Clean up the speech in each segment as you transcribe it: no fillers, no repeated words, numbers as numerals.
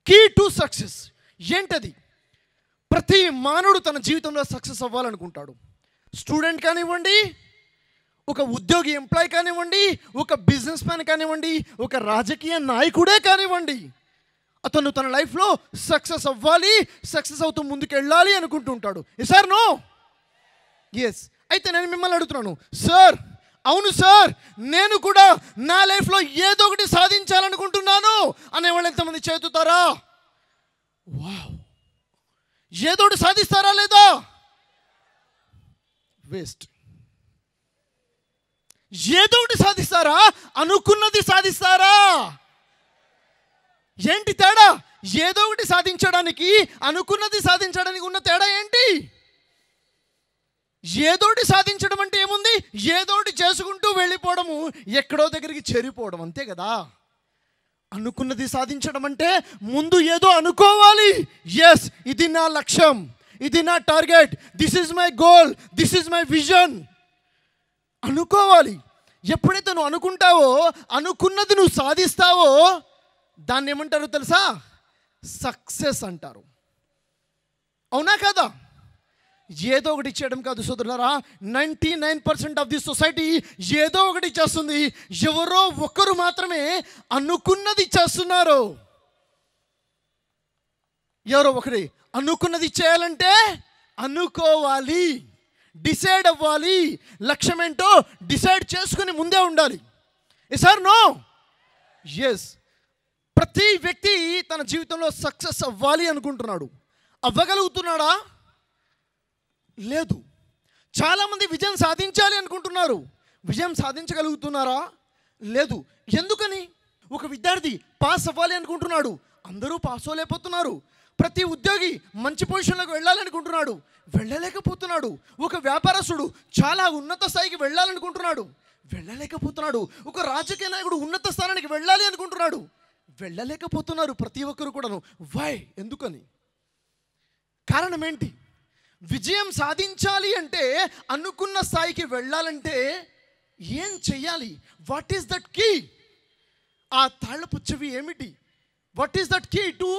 Key to success ఏంటది? ప్రతి మానవుడు తన జీవితంలో సక్సెస్ అవ్వాలనుకుంటాడు. స్టూడెంట్ కానివ్వండి, ఒక ఉద్యోగి ఎంప్లాయ్ కానివ్వండి, ఒక బిజినెస్ మ్యాన్ కానివ్వండి, ఒక రాజకీయ నాయకుడే కానివ్వండి, అతను తన లైఫ్లో సక్సెస్ అవ్వాలి, సక్సెస్ అవుతూ ముందుకు వెళ్ళాలి అనుకుంటూ ఉంటాడు. Sir no? ఎస్. అయితే నేను మిమ్మల్ని అడుగుతున్నాను, సార్ అవును సార్ నేను కూడా నా లైఫ్లో ఏదో ఒకటి సాధించాలనుకుంటున్నాను అనేవాళ్ళు ఎంతమంది చేతుతారా? వావ్, ఏదో ఒకటి సాధిస్తారా లేదా? వేస్ట్. ఏదో ఒకటి సాధిస్తారా? అనుకున్నది సాధిస్తారా? ఏంటి తేడా? ఏదో ఒకటి సాధించడానికి అనుకున్నది సాధించడానికి ఉన్న తేడా ఏంటి? ఏదోటి సాధించడం అంటే ఏముంది? ఏదోటి చేసుకుంటూ వెళ్ళిపోవడము, ఎక్కడో దగ్గరికి చేరిపోవడం, అంతే కదా. అనుకున్నది సాధించడం అంటే ముందు ఏదో అనుకోవాలి. ఎస్, ఇది నా లక్ష్యం, ఇది నా target, this is my goal, this is my vision అనుకోవాలి. ఎప్పుడైతే నువ్వు అనుకుంటావో, అనుకున్నది నువ్వు సాధిస్తావో, దాన్ని ఏమంటారో తెలుసా? సక్సెస్ అంటారు. అవునా కదా? ఏదో ఒకటి చేయడం కాదు సోదరులారా. 99% ఆఫ్ ది సొసైటీ ఏదో ఒకటి చేస్తుంది. ఎవరో ఒకరు మాత్రమే అనుకున్నది చేస్తున్నారు. ఎవరో ఒకరి అనుకున్నది చేయాలంటే అనుకోవాలి, డిసైడ్ అవ్వాలి, లక్ష్యం ఏంటో డిసైడ్ చేసుకుని ముందే ఉండాలి. Sir no? ఎస్. ప్రతి వ్యక్తి తన జీవితంలో సక్సెస్ అవ్వాలి అనుకుంటున్నాడు. అవ్వగలుగుతున్నాడా? లేదు. చాలామంది విజయం సాధించాలి అనుకుంటున్నారు. విజయం సాధించగలుగుతున్నారా? లేదు. ఎందుకని? ఒక విద్యార్థి పాస్ అవ్వాలి అనుకుంటున్నాడు, అందరూ పాస్ అవ్వలేకపోతున్నారు. ప్రతి ఉద్యోగి మంచి పొజిషన్లోకి వెళ్ళాలనుకుంటున్నాడు, వెళ్ళలేకపోతున్నాడు. ఒక వ్యాపారస్తుడు చాలా ఉన్నత స్థాయికి వెళ్ళాలనుకుంటున్నాడు, వెళ్ళలేకపోతున్నాడు. ఒక రాజకీయ నాయకుడు ఉన్నత స్థానానికి వెళ్ళాలి అనుకుంటున్నాడు, వెళ్ళలేకపోతున్నారు. ప్రతి ఒక్కరు కూడాను. వై? ఎందుకని? కారణం ఏంటి? విజయం సాధించాలి అంటే, అనుకున్న స్థాయికి వెళ్ళాలంటే ఏం చెయ్యాలి? What is that key? ఆ తాళపు చెవి ఏమిటి? What is that key to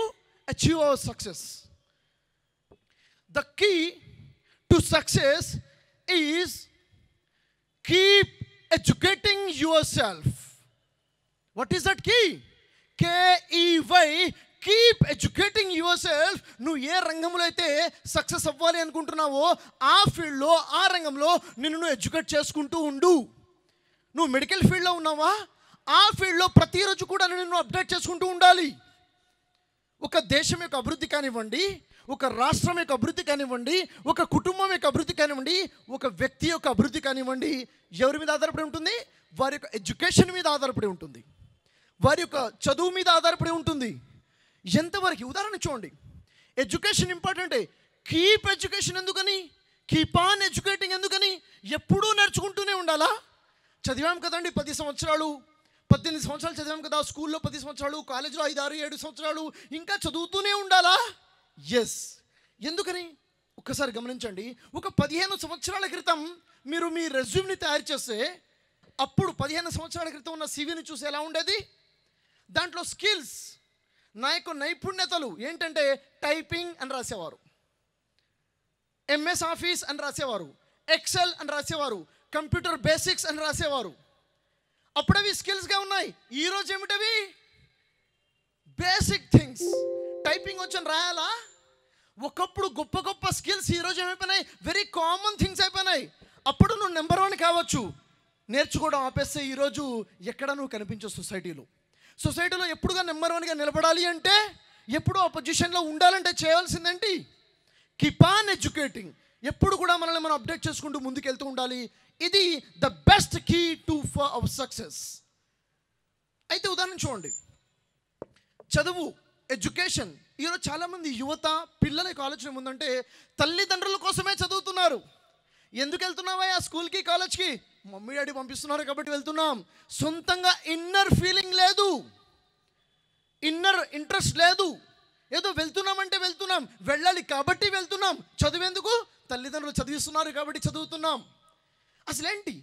achieve our success? The key to success is keep educating yourself. What is that key? KEY, keep educating yourself. నువ్వు ఏ రంగంలో అయితే సక్సెస్ అవ్వాలి అనుకుంటున్నావో ఆ ఫీల్డ్లో, ఆ రంగంలో నిన్ను నువ్వు ఎడ్యుకేట్ చేసుకుంటూ ఉండు. నువ్వు మెడికల్ ఫీల్డ్లో ఉన్నావా? ఆ ఫీల్డ్లో ప్రతిరోజు కూడా నిన్ను అప్డేట్ చేసుకుంటూ ఉండాలి. ఒక దేశం యొక్క అభివృద్ధి కానివ్వండి, ఒక రాష్ట్రం యొక్క అభివృద్ధి కానివ్వండి, ఒక కుటుంబం యొక్క అభివృద్ధి కానివ్వండి, ఒక వ్యక్తి యొక్క అభివృద్ధి కానివ్వండి, ఎవరి మీద ఆధారపడి ఉంటుంది? వారి యొక్క ఎడ్యుకేషన్ మీద ఆధారపడి ఉంటుంది, వారి యొక్క చదువు మీద ఆధారపడి ఉంటుంది. ఎంతవరకు? ఉదాహరణ చూడండి. ఎడ్యుకేషన్ ఇంపార్టెంటే. కీప్ ఎడ్యుకేషన్ ఎందుకని? కీప్ ఆన్ ఎడ్యుకేటింగ్ ఎందుకని? ఎప్పుడూ నేర్చుకుంటూనే ఉండాలా? చదివాం కదండి 10 సంవత్సరాలు, 18 సంవత్సరాలు చదివాం కదా, స్కూల్లో 10 సంవత్సరాలు, కాలేజీలో 5, 6, 7 సంవత్సరాలు, ఇంకా చదువుతూనే ఉండాలా? ఎస్. ఎందుకని? ఒక్కసారి గమనించండి. ఒక 15 సంవత్సరాల క్రితం మీరు మీ రెజ్యూమ్ని తయారు చేస్తే, అప్పుడు 15 సంవత్సరాల క్రితం ఉన్న సివిని చూసి ఎలా ఉండేది? దాంట్లో స్కిల్స్, నా యొక్క నైపుణ్యతలు ఏంటంటే టైపింగ్ అని రాసేవారు, MS ఆఫీస్ అని రాసేవారు, ఎక్సెల్ అని రాసేవారు, కంప్యూటర్ బేసిక్స్ అని రాసేవారు. అప్పుడవి స్కిల్స్గా ఉన్నాయి. ఈరోజు ఏమిటవి? Basic things. టైపింగ్ వచ్చని రాయాలా? ఒకప్పుడు గొప్ప గొప్ప స్కిల్స్ ఈరోజు ఏమైపోయినాయి? వెరీ కామన్ థింగ్స్ అయిపోయినాయి. అప్పుడు నువ్వు నెంబర్ 1 కావచ్చు, నేర్చుకోవడం ఆపేస్తే ఈరోజు ఎక్కడ నువ్వు కనిపించవు సొసైటీలో ఎప్పుడుగా నెంబర్ 1గా నిలబడాలి అంటే, ఎప్పుడు ఆ పొజిషన్లో ఉండాలంటే చేయవలసిందేంటి? Keep on educating. ఎప్పుడు కూడా మనల్ని మనం అప్డేట్ చేసుకుంటూ ముందుకెళ్తూ ఉండాలి. ఇది the best key to for our success. అయితే ఉదాహరణ చూడండి, చదువు, ఎడ్యుకేషన్. ఈరోజు చాలామంది యువత పిల్లల కాలేజీలో ఏముందంటే తల్లిదండ్రుల కోసమే చదువుతున్నారు. ఎందుకు వెళ్తున్నావా ఆ స్కూల్కి, కాలేజ్కి? మమ్మీ డాడీ పంపిస్తున్నారు కాబట్టి వెళ్తున్నాం. సొంతంగా ఇన్నర్ ఫీలింగ్ లేదు, ఇన్నర్ ఇంట్రెస్ట్ లేదు. ఏదో వెళ్తున్నామంటే వెళ్తున్నాం, వెళ్ళాలి కాబట్టి వెళ్తున్నాం. చదువెందుకు? తల్లిదండ్రులు చదివిస్తున్నారు కాబట్టి చదువుతున్నాం. అసలేంటి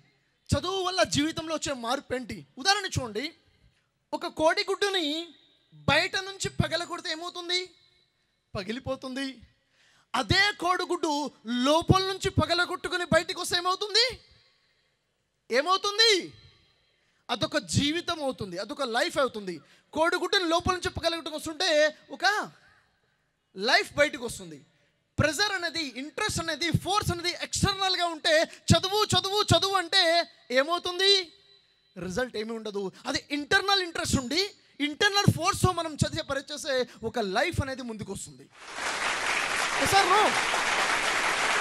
చదువు వల్ల జీవితంలో వచ్చే మార్పు ఏంటి? ఉదాహరణ చూడండి. ఒక కోడిగుడ్డుని బయట నుంచి పగలగొడితే ఏమవుతుంది? పగిలిపోతుంది. అదే కోడిగుడ్డు లోపల నుంచి పగలగొట్టుకుని బయటికి వస్తే ఏమవుతుంది? అదొక జీవితం అవుతుంది, అదొక లైఫ్ అవుతుంది. కోడిగుడ్డుని లోపల నుంచి పగలగొట్టుకు వస్తుంటే ఒక లైఫ్ బయటకు వస్తుంది. ప్రెజర్ అనేది, ఇంట్రెస్ట్ అనేది, ఫోర్స్ అనేది ఎక్స్టర్నల్గా ఉంటే చదువు అంటే ఏమవుతుంది? రిజల్ట్ ఏమీ ఉండదు. అది ఇంటర్నల్ ఇంట్రెస్ట్ ఉండి ఇంటర్నల్ ఫోర్స్తో మనం చదివే పరిచేసే ఒక లైఫ్ అనేది ముందుకు వస్తుంది. సార్ నో,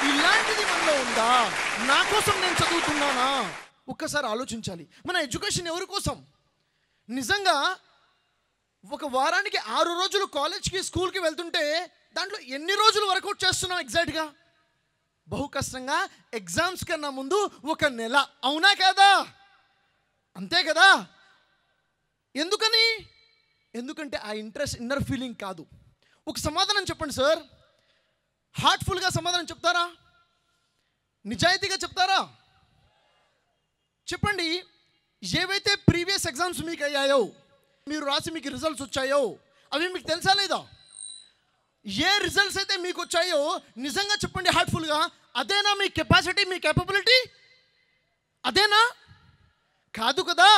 ఇలాంటిది మనలో ఉందా? నా కోసం నేను చదువుతున్నానా? ఒక్కసారి ఆలోచించాలి. మన ఎడ్యుకేషన్ ఎవరి కోసం? నిజంగా ఒక వారానికి 6 రోజులు కాలేజ్కి స్కూల్కి వెళ్తుంటే దాంట్లో ఎన్ని రోజులు వర్కౌట్ చేస్తున్నాం ఎగ్జాక్ట్గా? బహు కష్టంగా. ఎగ్జామ్స్ కన్నా ముందు 1 నెల. అవునా కదా? అంతే కదా? ఎందుకంటే ఆ ఇంట్రెస్ట్ ఇన్నర్ ఫీలింగ్ కాదు. ఒక సమాధానం చెప్పండి సార్. హార్ట్ఫుల్గా సమాధానం చెప్తారా? నిజాయితీగా చెప్తారా? చెప్పండి. ఏవైతే ప్రీవియస్ ఎగ్జామ్స్ మీకు అయ్యాయో, మీరు రాసి మీకు రిజల్ట్స్ వచ్చాయో, అవి మీకు తెలుసా లేదా? ఏ రిజల్ట్స్ అయితే మీకు వచ్చాయో నిజంగా చెప్పండి హార్ట్ఫుల్గా, అదేనా మీ కెపాసిటీ, మీ కేపబిలిటీ? అదేనా? కాదు కదా.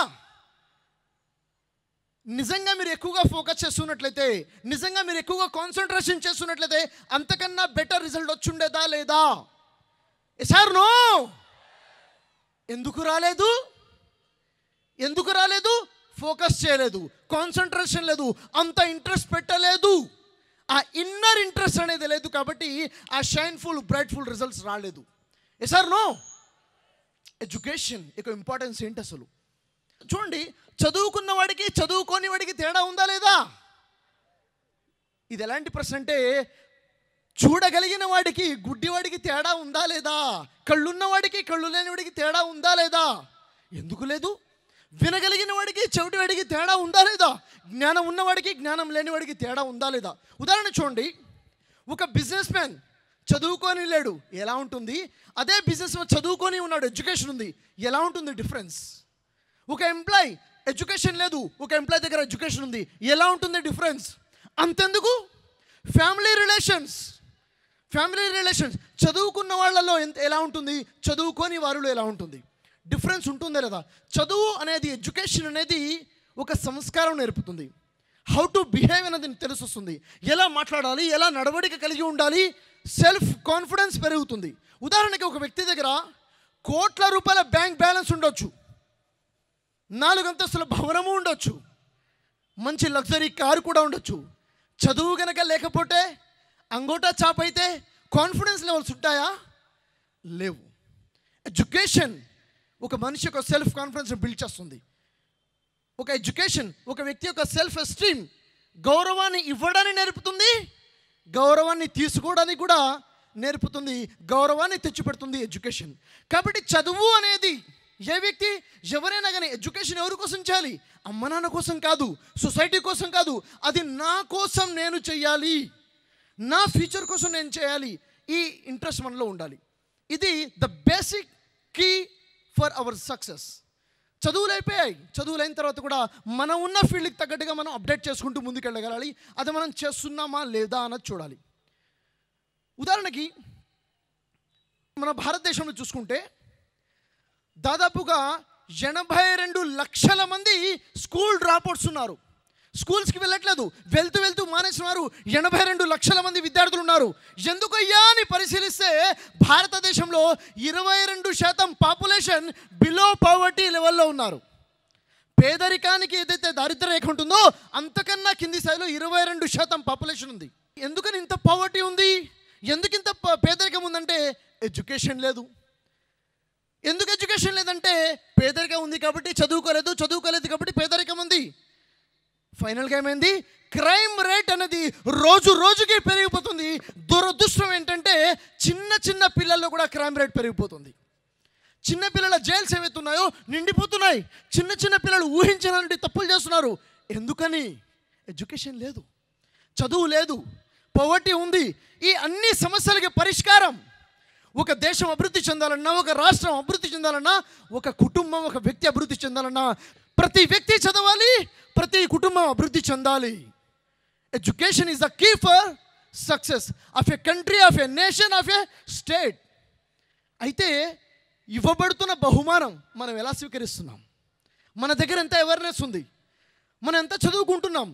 నిజంగా మీరు ఎక్కువగా ఫోకస్ చేస్తున్నట్లయితే, నిజంగా మీరు ఎక్కువగా కాన్సన్ట్రేషన్ చేస్తున్నట్లయితే అంతకన్నా బెటర్ రిజల్ట్ వచ్చుండేదా లేదా? Sir no. ఎందుకు రాలేదు? ఫోకస్ చేయలేదు, కాన్సన్ట్రేషన్ లేదు, అంత ఇంట్రెస్ట్ పెట్టలేదు. ఆ ఇన్నర్ ఇంట్రెస్ట్ అనేది లేదు కాబట్టి ఆ షైన్ఫుల్ బ్రైట్ఫుల్ రిజల్ట్స్ రాలేదు. Sir no. ఎడ్యుకేషన్ యొక్క ఇంపార్టెన్స్ ఏంటి అసలు? చూడండి, చదువుకున్న వాడికి చదువుకోని వాడికి తేడా ఉందా లేదా? ఇది ఎలాంటి ప్రశ్న అంటే, చూడగలిగిన వాడికి గుడ్డివాడికి తేడా ఉందా లేదా? కళ్ళున్న వాడికి కళ్ళు లేని వాడికి తేడా ఉందా లేదా? ఎందుకు లేదు? వినగలిగిన వాడికి చెవిటి వాడికి తేడా ఉందా లేదా? జ్ఞానం ఉన్నవాడికి జ్ఞానం లేనివాడికి తేడా ఉందా లేదా? ఉదాహరణ చూడండి, ఒక బిజినెస్ మ్యాన్ చదువుకొని లేడు, ఎలా ఉంటుంది? అదే బిజినెస్ మ్యాన్ చదువుకొని ఉన్నాడు, ఎడ్యుకేషన్ ఉంది, ఎలా ఉంటుంది డిఫరెన్స్? ఒక ఎంప్లాయ్ ఎడ్యుకేషన్ లేదు, ఒక ఎంప్లాయ్ దగ్గర ఎడ్యుకేషన్ ఉంది, ఎలా ఉంటుంది డిఫరెన్స్? అంతెందుకు ఫ్యామిలీ రిలేషన్స్ చదువుకున్న వాళ్ళలో ఎలా ఉంటుంది, చదువుకోని వారిలో ఎలా ఉంటుంది? డిఫరెన్స్ ఉంటుందా లేదా? చదువు అనేది, ఎడ్యుకేషన్ అనేది ఒక సంస్కారం నేర్పుతుంది. హౌ టు బిహేవ్ అనేది తెలుస్తుంది. ఎలా మాట్లాడాలి, ఎలా నడవడిక కలిగి ఉండాలి, సెల్ఫ్ కాన్ఫిడెన్స్ పెరుగుతుంది. ఉదాహరణకి ఒక వ్యక్తి దగ్గర కోట్ల రూపాయల బ్యాంక్ బ్యాలెన్స్ ఉండొచ్చు, 4 అంతస్తుల భవనము ఉండొచ్చు, మంచి లగ్జరీ కారు కూడా ఉండొచ్చు. చదువు కనుక లేకపోతే, అంగోటా చాప్ అయితే కాన్ఫిడెన్స్ లెవెల్స్ ఉంటాయా? లేవు. ఎడ్యుకేషన్ ఒక మనిషి యొక్క సెల్ఫ్ కాన్ఫిడెన్స్ బిల్డ్ చేస్తుంది. ఒక ఎడ్యుకేషన్ ఒక వ్యక్తి యొక్క సెల్ఫ్ ఎస్టీమ్, గౌరవాన్ని ఇవ్వడాన్ని నేర్పుతుంది, గౌరవాన్ని తీసుకోవడానికి కూడా నేర్పుతుంది, గౌరవాన్ని తెచ్చిపెడుతుంది ఎడ్యుకేషన్. కాబట్టి చదువు అనేది ఏ వ్యక్తి, ఎవరైనా కానీ ఎడ్యుకేషన్ ఎవరి కోసం చేయాలి? అమ్మ నాన్న కోసం కాదు, సొసైటీ కోసం కాదు, అది నా కోసం నేను చేయాలి, నా ఫ్యూచర్ కోసం నేను చేయాలి. ఈ ఇంట్రెస్ట్ మనలో ఉండాలి. ఇది the basic key for our success. చదువులు అయిపోయాయి, చదువులు అయిన తర్వాత కూడా మనం ఉన్న ఫీల్డ్కి తగ్గట్టుగా మనం అప్డేట్ చేసుకుంటూ ముందుకెళ్ళగలాలి. అది మనం చేస్తున్నామా లేదా అన్నది చూడాలి. ఉదాహరణకి మన భారతదేశంలో చూసుకుంటే దాదాపుగా 82 లక్షల మంది స్కూల్ డ్రాప్అవుట్స్ ఉన్నారు. స్కూల్స్కి వెళ్ళట్లేదు, వెళ్తూ మానేసినారు. 82 లక్షల మంది విద్యార్థులు ఉన్నారు. ఎందుకయ్యా అని పరిశీలిస్తే భారతదేశంలో 22% పాపులేషన్ బిలో పవర్టీ లెవెల్లో ఉన్నారు. పేదరికానికి ఏదైతే దారిద్ర్య రేఖ ఉంటుందో అంతకన్నా కింది స్థాయిలో 22% పాపులేషన్ ఉంది. ఎందుకని ఇంత పవర్టీ ఉంది? ఎందుకు ఇంత పేదరికం ఉందంటే ఎడ్యుకేషన్ లేదు. ఎందుకు ఎడ్యుకేషన్ లేదంటే పేదరికం ఉంది కాబట్టి చదువుకోలేదు కాబట్టి పేదరికం ఉంది. ఫైనల్గా ఏమైంది? క్రైమ్ రేట్ అనేది రోజుకి పెరిగిపోతుంది. దురదృష్టం ఏంటంటే చిన్న పిల్లల్లో కూడా క్రైమ్ రేట్ పెరిగిపోతుంది. చిన్న పిల్లల జైల్స్ ఏవైతే ఉన్నాయో నిండిపోతున్నాయి. చిన్న పిల్లలు ఊహించినటువంటి తప్పులు చేస్తున్నారు. ఎందుకని? ఎడ్యుకేషన్ లేదు, చదువు లేదు, పవర్టీ ఉంది. ఈ అన్ని సమస్యలకి పరిష్కారం, ఒక దేశం అభివృద్ధి చెందాలన్నా, ఒక రాష్ట్రం అభివృద్ధి చెందాలన్నా, ఒక కుటుంబం, ఒక వ్యక్తి అభివృద్ధి చెందాలన్నా ప్రతి వ్యక్తి చదవాలి, ప్రతి కుటుంబం అభివృద్ధి చెందాలి. Education is the key for success of a country, of a nation, of a state. అయితే ఇవ్వబడుతున్న బహుమానం మనం ఎలా స్వీకరిస్తున్నాం? మన దగ్గర ఎంత అవేర్నెస్ ఉంది? మనం ఎంత చదువుకుంటున్నాం?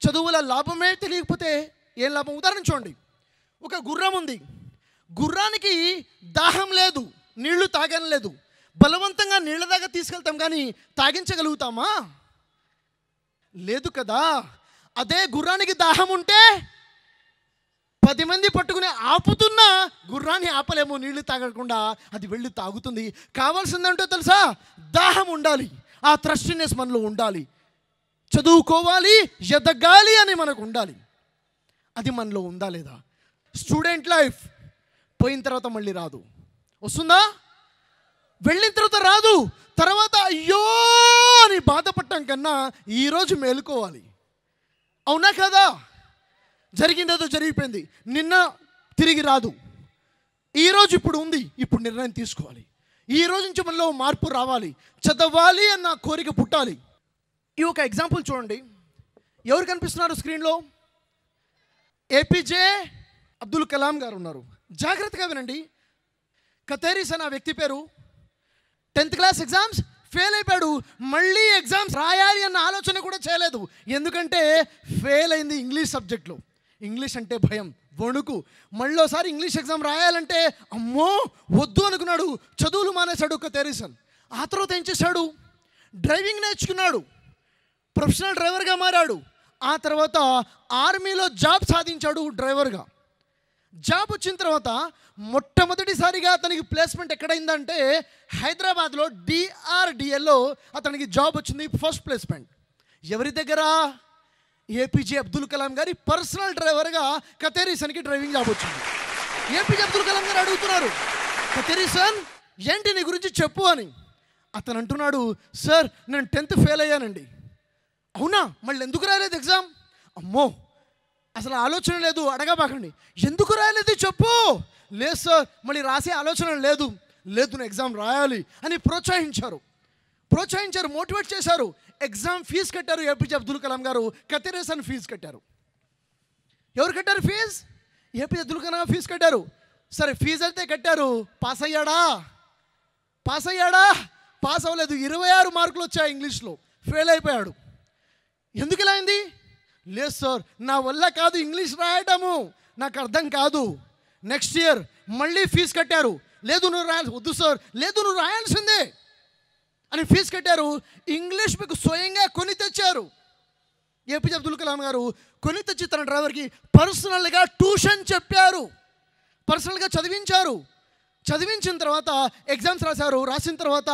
చదువుల లాభమే తెలియకపోతే ఏం లాభం? ఉదాహరణ చూడండి, ఒక గుర్రం ఉంది. గుర్రానికి దాహం లేదు, నీళ్లు తాగలేదు. బలవంతంగా నీళ్ళ దాకా తీసుకెళ్తాం, కానీ తాగించగలుగుతామా? లేదు కదా. అదే గుర్రానికి దాహం ఉంటే 10 మంది పట్టుకుని ఆపుతున్నా గుర్రాన్ని ఆపలేము, నీళ్లు తాగకుండా అది వెళ్ళి తాగుతుంది. కావాల్సిందంటో తెలుసా? దాహం ఉండాలి, ఆ థ్రస్టినెస్ మనలో ఉండాలి. చదువుకోవాలి, ఎదగాలి అని మనకు ఉండాలి. అది మనలో ఉందా లేదా? స్టూడెంట్ లైఫ్ పోయిన తర్వాత మళ్ళీ రాదు. వస్తుందా? వెళ్ళిన తర్వాత రాదు. తర్వాత అయ్యో అని బాధపడటం కన్నా ఈరోజు మేలుకోవాలి. అవునా కదా? జరిగిందేదో జరిగిపోయింది, నిన్న తిరిగి రాదు. ఈరోజు ఇప్పుడు ఉంది, ఇప్పుడు నిర్ణయం తీసుకోవాలి. ఈ రోజు నుంచి మనలో మార్పు రావాలి, చదవాలి అన్న కోరిక పుట్టాలి. ఈ ఒక ఎగ్జాంపుల్ చూడండి. ఎవరు కనిపిస్తున్నారు స్క్రీన్లో? ఏపీజే అబ్దుల్ కలాం గారు ఉన్నారు. జాగ్రత్తగా వినండి. కతేరిస్ అనే వ్యక్తి పేరు. 10th క్లాస్ ఎగ్జామ్స్ ఫెయిల్ అయిపోయాడు. మళ్ళీ ఎగ్జామ్స్ రాయాలి అన్న ఆలోచన కూడా చేయలేదు. ఎందుకంటే ఫెయిల్ అయింది ఇంగ్లీష్ సబ్జెక్ట్లో. ఇంగ్లీష్ అంటే భయం, వణుకు. మళ్ళీసారి ఇంగ్లీష్ ఎగ్జామ్ రాయాలంటే అమ్మో వద్దు అనుకున్నాడు. చదువులు మానేశాడు కతేరిసన్. ఆ తర్వాత ఏం చేశాడు? డ్రైవింగ్ నేర్చుకున్నాడు, ప్రొఫెషనల్ డ్రైవర్గా మారాడు. ఆ తర్వాత ఆర్మీలో జాబ్ సాధించాడు డ్రైవర్గా. జాబ్ వచ్చిన తర్వాత మొట్టమొదటిసారిగా అతనికి ప్లేస్మెంట్ ఎక్కడైందంటే హైదరాబాద్లో DRDLలో అతనికి జాబ్ వచ్చింది, ఫస్ట్ ప్లేస్మెంట్. ఎవరి దగ్గర? ఏపీజే అబ్దుల్ కలాం గారి పర్సనల్ డ్రైవర్గా కతేరిసన్కి డ్రైవింగ్ జాబ్ వచ్చింది. ఏపీజే అబ్దుల్ కలాం గారు అడుగుతున్నారు, కతేరిసన్ ఏంటి నీ గురించి చెప్పు అని. అతను అంటున్నాడు, సార్ నేను 10th ఫెయిల్ అయ్యానండి. అవునా? మళ్ళీ ఎందుకు రాయలేదు ఎగ్జామ్? అమ్మో అసలు ఆలోచన లేదు, అడగబాకండి. ఎందుకు రాయలేదు చెప్పు. లేదు సార్ మళ్ళీ రాసే ఆలోచన లేదు. లేదు నేను ఎగ్జామ్ రాయాలి అని ప్రోత్సహించారు, మోటివేట్ చేశారు. ఎగ్జామ్ ఫీజు కట్టారు ఏపీజే అబ్దుల్ కలాం గారు. కతేరిసన్ ఫీజు కట్టారు. ఎవరు కట్టారు fee? APJ Abdul Kalam fee కట్టారు. సరే ఫీజు అయితే కట్టారు. పాస్ అయ్యాడా? పాస్ అవ్వలేదు. 26 మార్కులు వచ్చాయి ఇంగ్లీష్లో. ఫెయిల్ అయిపోయాడు. ఎందుకు ఇలా అయింది? లేదు సార్ నా వల్ల కాదు ఇంగ్లీష్ రాయటము, నాకు అర్థం కాదు. నెక్స్ట్ ఇయర్ మళ్ళీ ఫీజు కట్టారు. లేదు నువ్వు రాయాలి. వద్దు సార్, లేదు నువ్వు రాయాల్సిందే అని ఫీజు కట్టారు. ఇంగ్లీష్ మీకు స్వయంగా కొని తెచ్చారు. ఏపీజే అబ్దుల్ కలాం గారు కొని తెచ్చి తన డ్రైవర్కి పర్సనల్గా ట్యూషన్ చెప్పారు, పర్సనల్గా చదివించారు. చదివించిన తర్వాత ఎగ్జామ్స్ రాశారు. రాసిన తర్వాత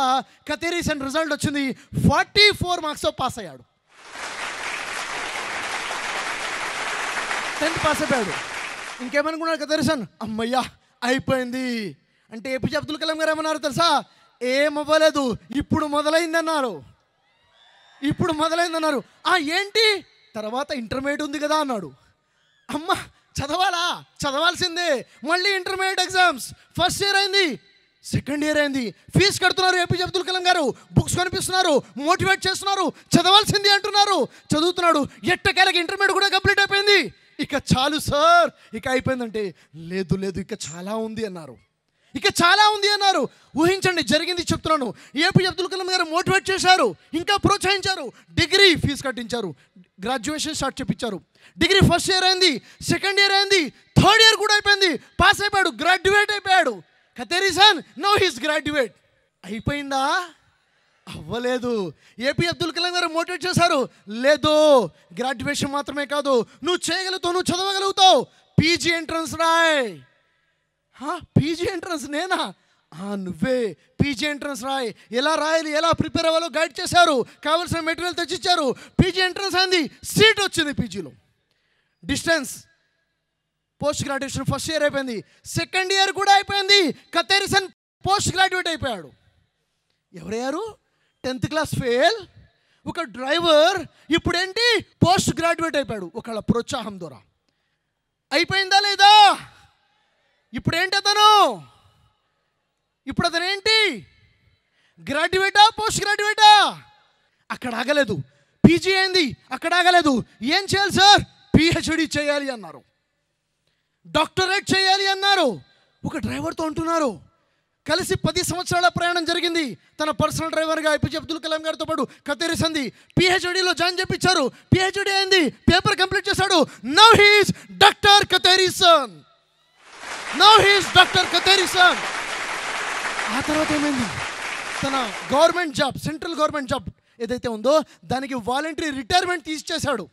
కతేరిసన్ రిజల్ట్ వచ్చింది. 44 మార్క్స్తో పాస్ అయ్యాడు. 10th పాస్ అయిపోయాడు. ఇంకేమనుకున్నాడు కతేరిసన్? అమ్మయ్యా అయిపోయింది అంటే ఏపీజే అబ్దుల్ కలాం గారు ఏమన్నారు తెలుసా? ఏమవ్వలేదు, ఇప్పుడు మొదలైందన్నారు. ఏంటి? తర్వాత ఇంటర్మీడియట్ ఉంది కదా అన్నాడు. అమ్మ చదవాల్సిందే. మళ్ళీ ఇంటర్మీడియట్ ఎగ్జామ్స్. ఫస్ట్ ఇయర్ అయింది, సెకండ్ ఇయర్ అయింది. ఫీజు కడుతున్నారు ఏపీజే అబ్దుల్ కలాం గారు, బుక్స్ కనిపిస్తున్నారు, మోటివేట్ చేస్తున్నారు, చదవాల్సింది అంటున్నారు. చదువుతున్నాడు. ఎట్టకేలకి ఇంటర్మీడియట్ కూడా కంప్లీట్ అయిపోయింది. ఇక చాలు సార్, ఇక అయిపోయిందంటే లేదు ఇక చాలా ఉంది అన్నారు. ఊహించండి జరిగింది చెప్తున్నాను. ఏపీజే అబ్దుల్ కలాం గారు మోటివేట్ చేశారు, ఇంకా ప్రోత్సహించారు. డిగ్రీ ఫీజు కట్టించారు, గ్రాడ్యుయేషన్ స్టార్ట్ చేయించారు. డిగ్రీ ఫస్ట్ ఇయర్ అయింది, సెకండ్ ఇయర్ అయింది, థర్డ్ ఇయర్ కూడా అయిపోయింది. పాస్ అయిపోయాడు, గ్రాడ్యుయేట్ అయిపోయాడు. కతేరిసన్ నౌ హీస్ గ్రాడ్యుయేట్. అయిపోయిందా? అవ్వలేదు. ఏపీ అబ్దుల్ కలాం గారు మోటివేట్ చేశారు. లేదు గ్రాడ్యుయేషన్ మాత్రమే కాదు, నువ్వు చేయగలుగుతావు, నువ్వు చదవగలుగుతావు. పీజీ ఎంట్రన్స్ రాయ్. పీజీ ఎంట్రన్స్ నేనా? నువ్వే పీజీ ఎంట్రన్స్ రాయ్. ఎలా రాయాలి, ఎలా ప్రిపేర్ అవ్వాలో గైడ్ చేశారు, కావాల్సిన మెటీరియల్ తెచ్చిచ్చారు. పీజీ ఎంట్రన్స్ అయింది, సీట్ వచ్చింది పీజీలో. Distance post graduation first year అయిపోయింది, సెకండ్ ఇయర్ కూడా అయిపోయింది. కతేరిసన్ పోస్ట్ గ్రాడ్యుయేట్ అయిపోయాడు. ఎవరయ్యారు? 10th క్లాస్ ఫెయిల్ ఒక డ్రైవర్ ఇప్పుడేంటి పోస్ట్ గ్రాడ్యుయేట్ అయిపోయాడు. ఒకళ్ళ ప్రోత్సాహం ద్వారా. అయిపోయిందా లేదా? ఇప్పుడేంటి ఇప్పుడు అతనేంటి? గ్రాడ్యుయేటా పోస్ట్ గ్రాడ్యుయేటా? అక్కడ ఆగలేదు. పీజీ అయింది, అక్కడ ఆగలేదు. ఏం చేయాలి సార్? పిహెచ్డి చేయాలి అన్నారు, డాక్టరేట్ చేయాలి అన్నారు. ఒక డ్రైవర్తో అంటున్నారు. కలిసి 10 సంవత్సరాల ప్రయాణం జరిగింది. తన పర్సనల్ డ్రైవర్గా ఏపీజే అబ్దుల్ కలాం గారితో పాటు కతేరి సంధి పిహెచ్డిలో జాయిన్ చేయించారు. పిహెచ్డి అయింది, పేపర్ కంప్లీట్ చేశాడు. Now he is doctor Kathiresan. Now he is doctor Kathiresan. ఆ తర్వాత ఏమైంది? తన government job, central government job ఏదైతే ఉందో దానికి వాలంటరీ రిటైర్మెంట్ తీసేశాడు.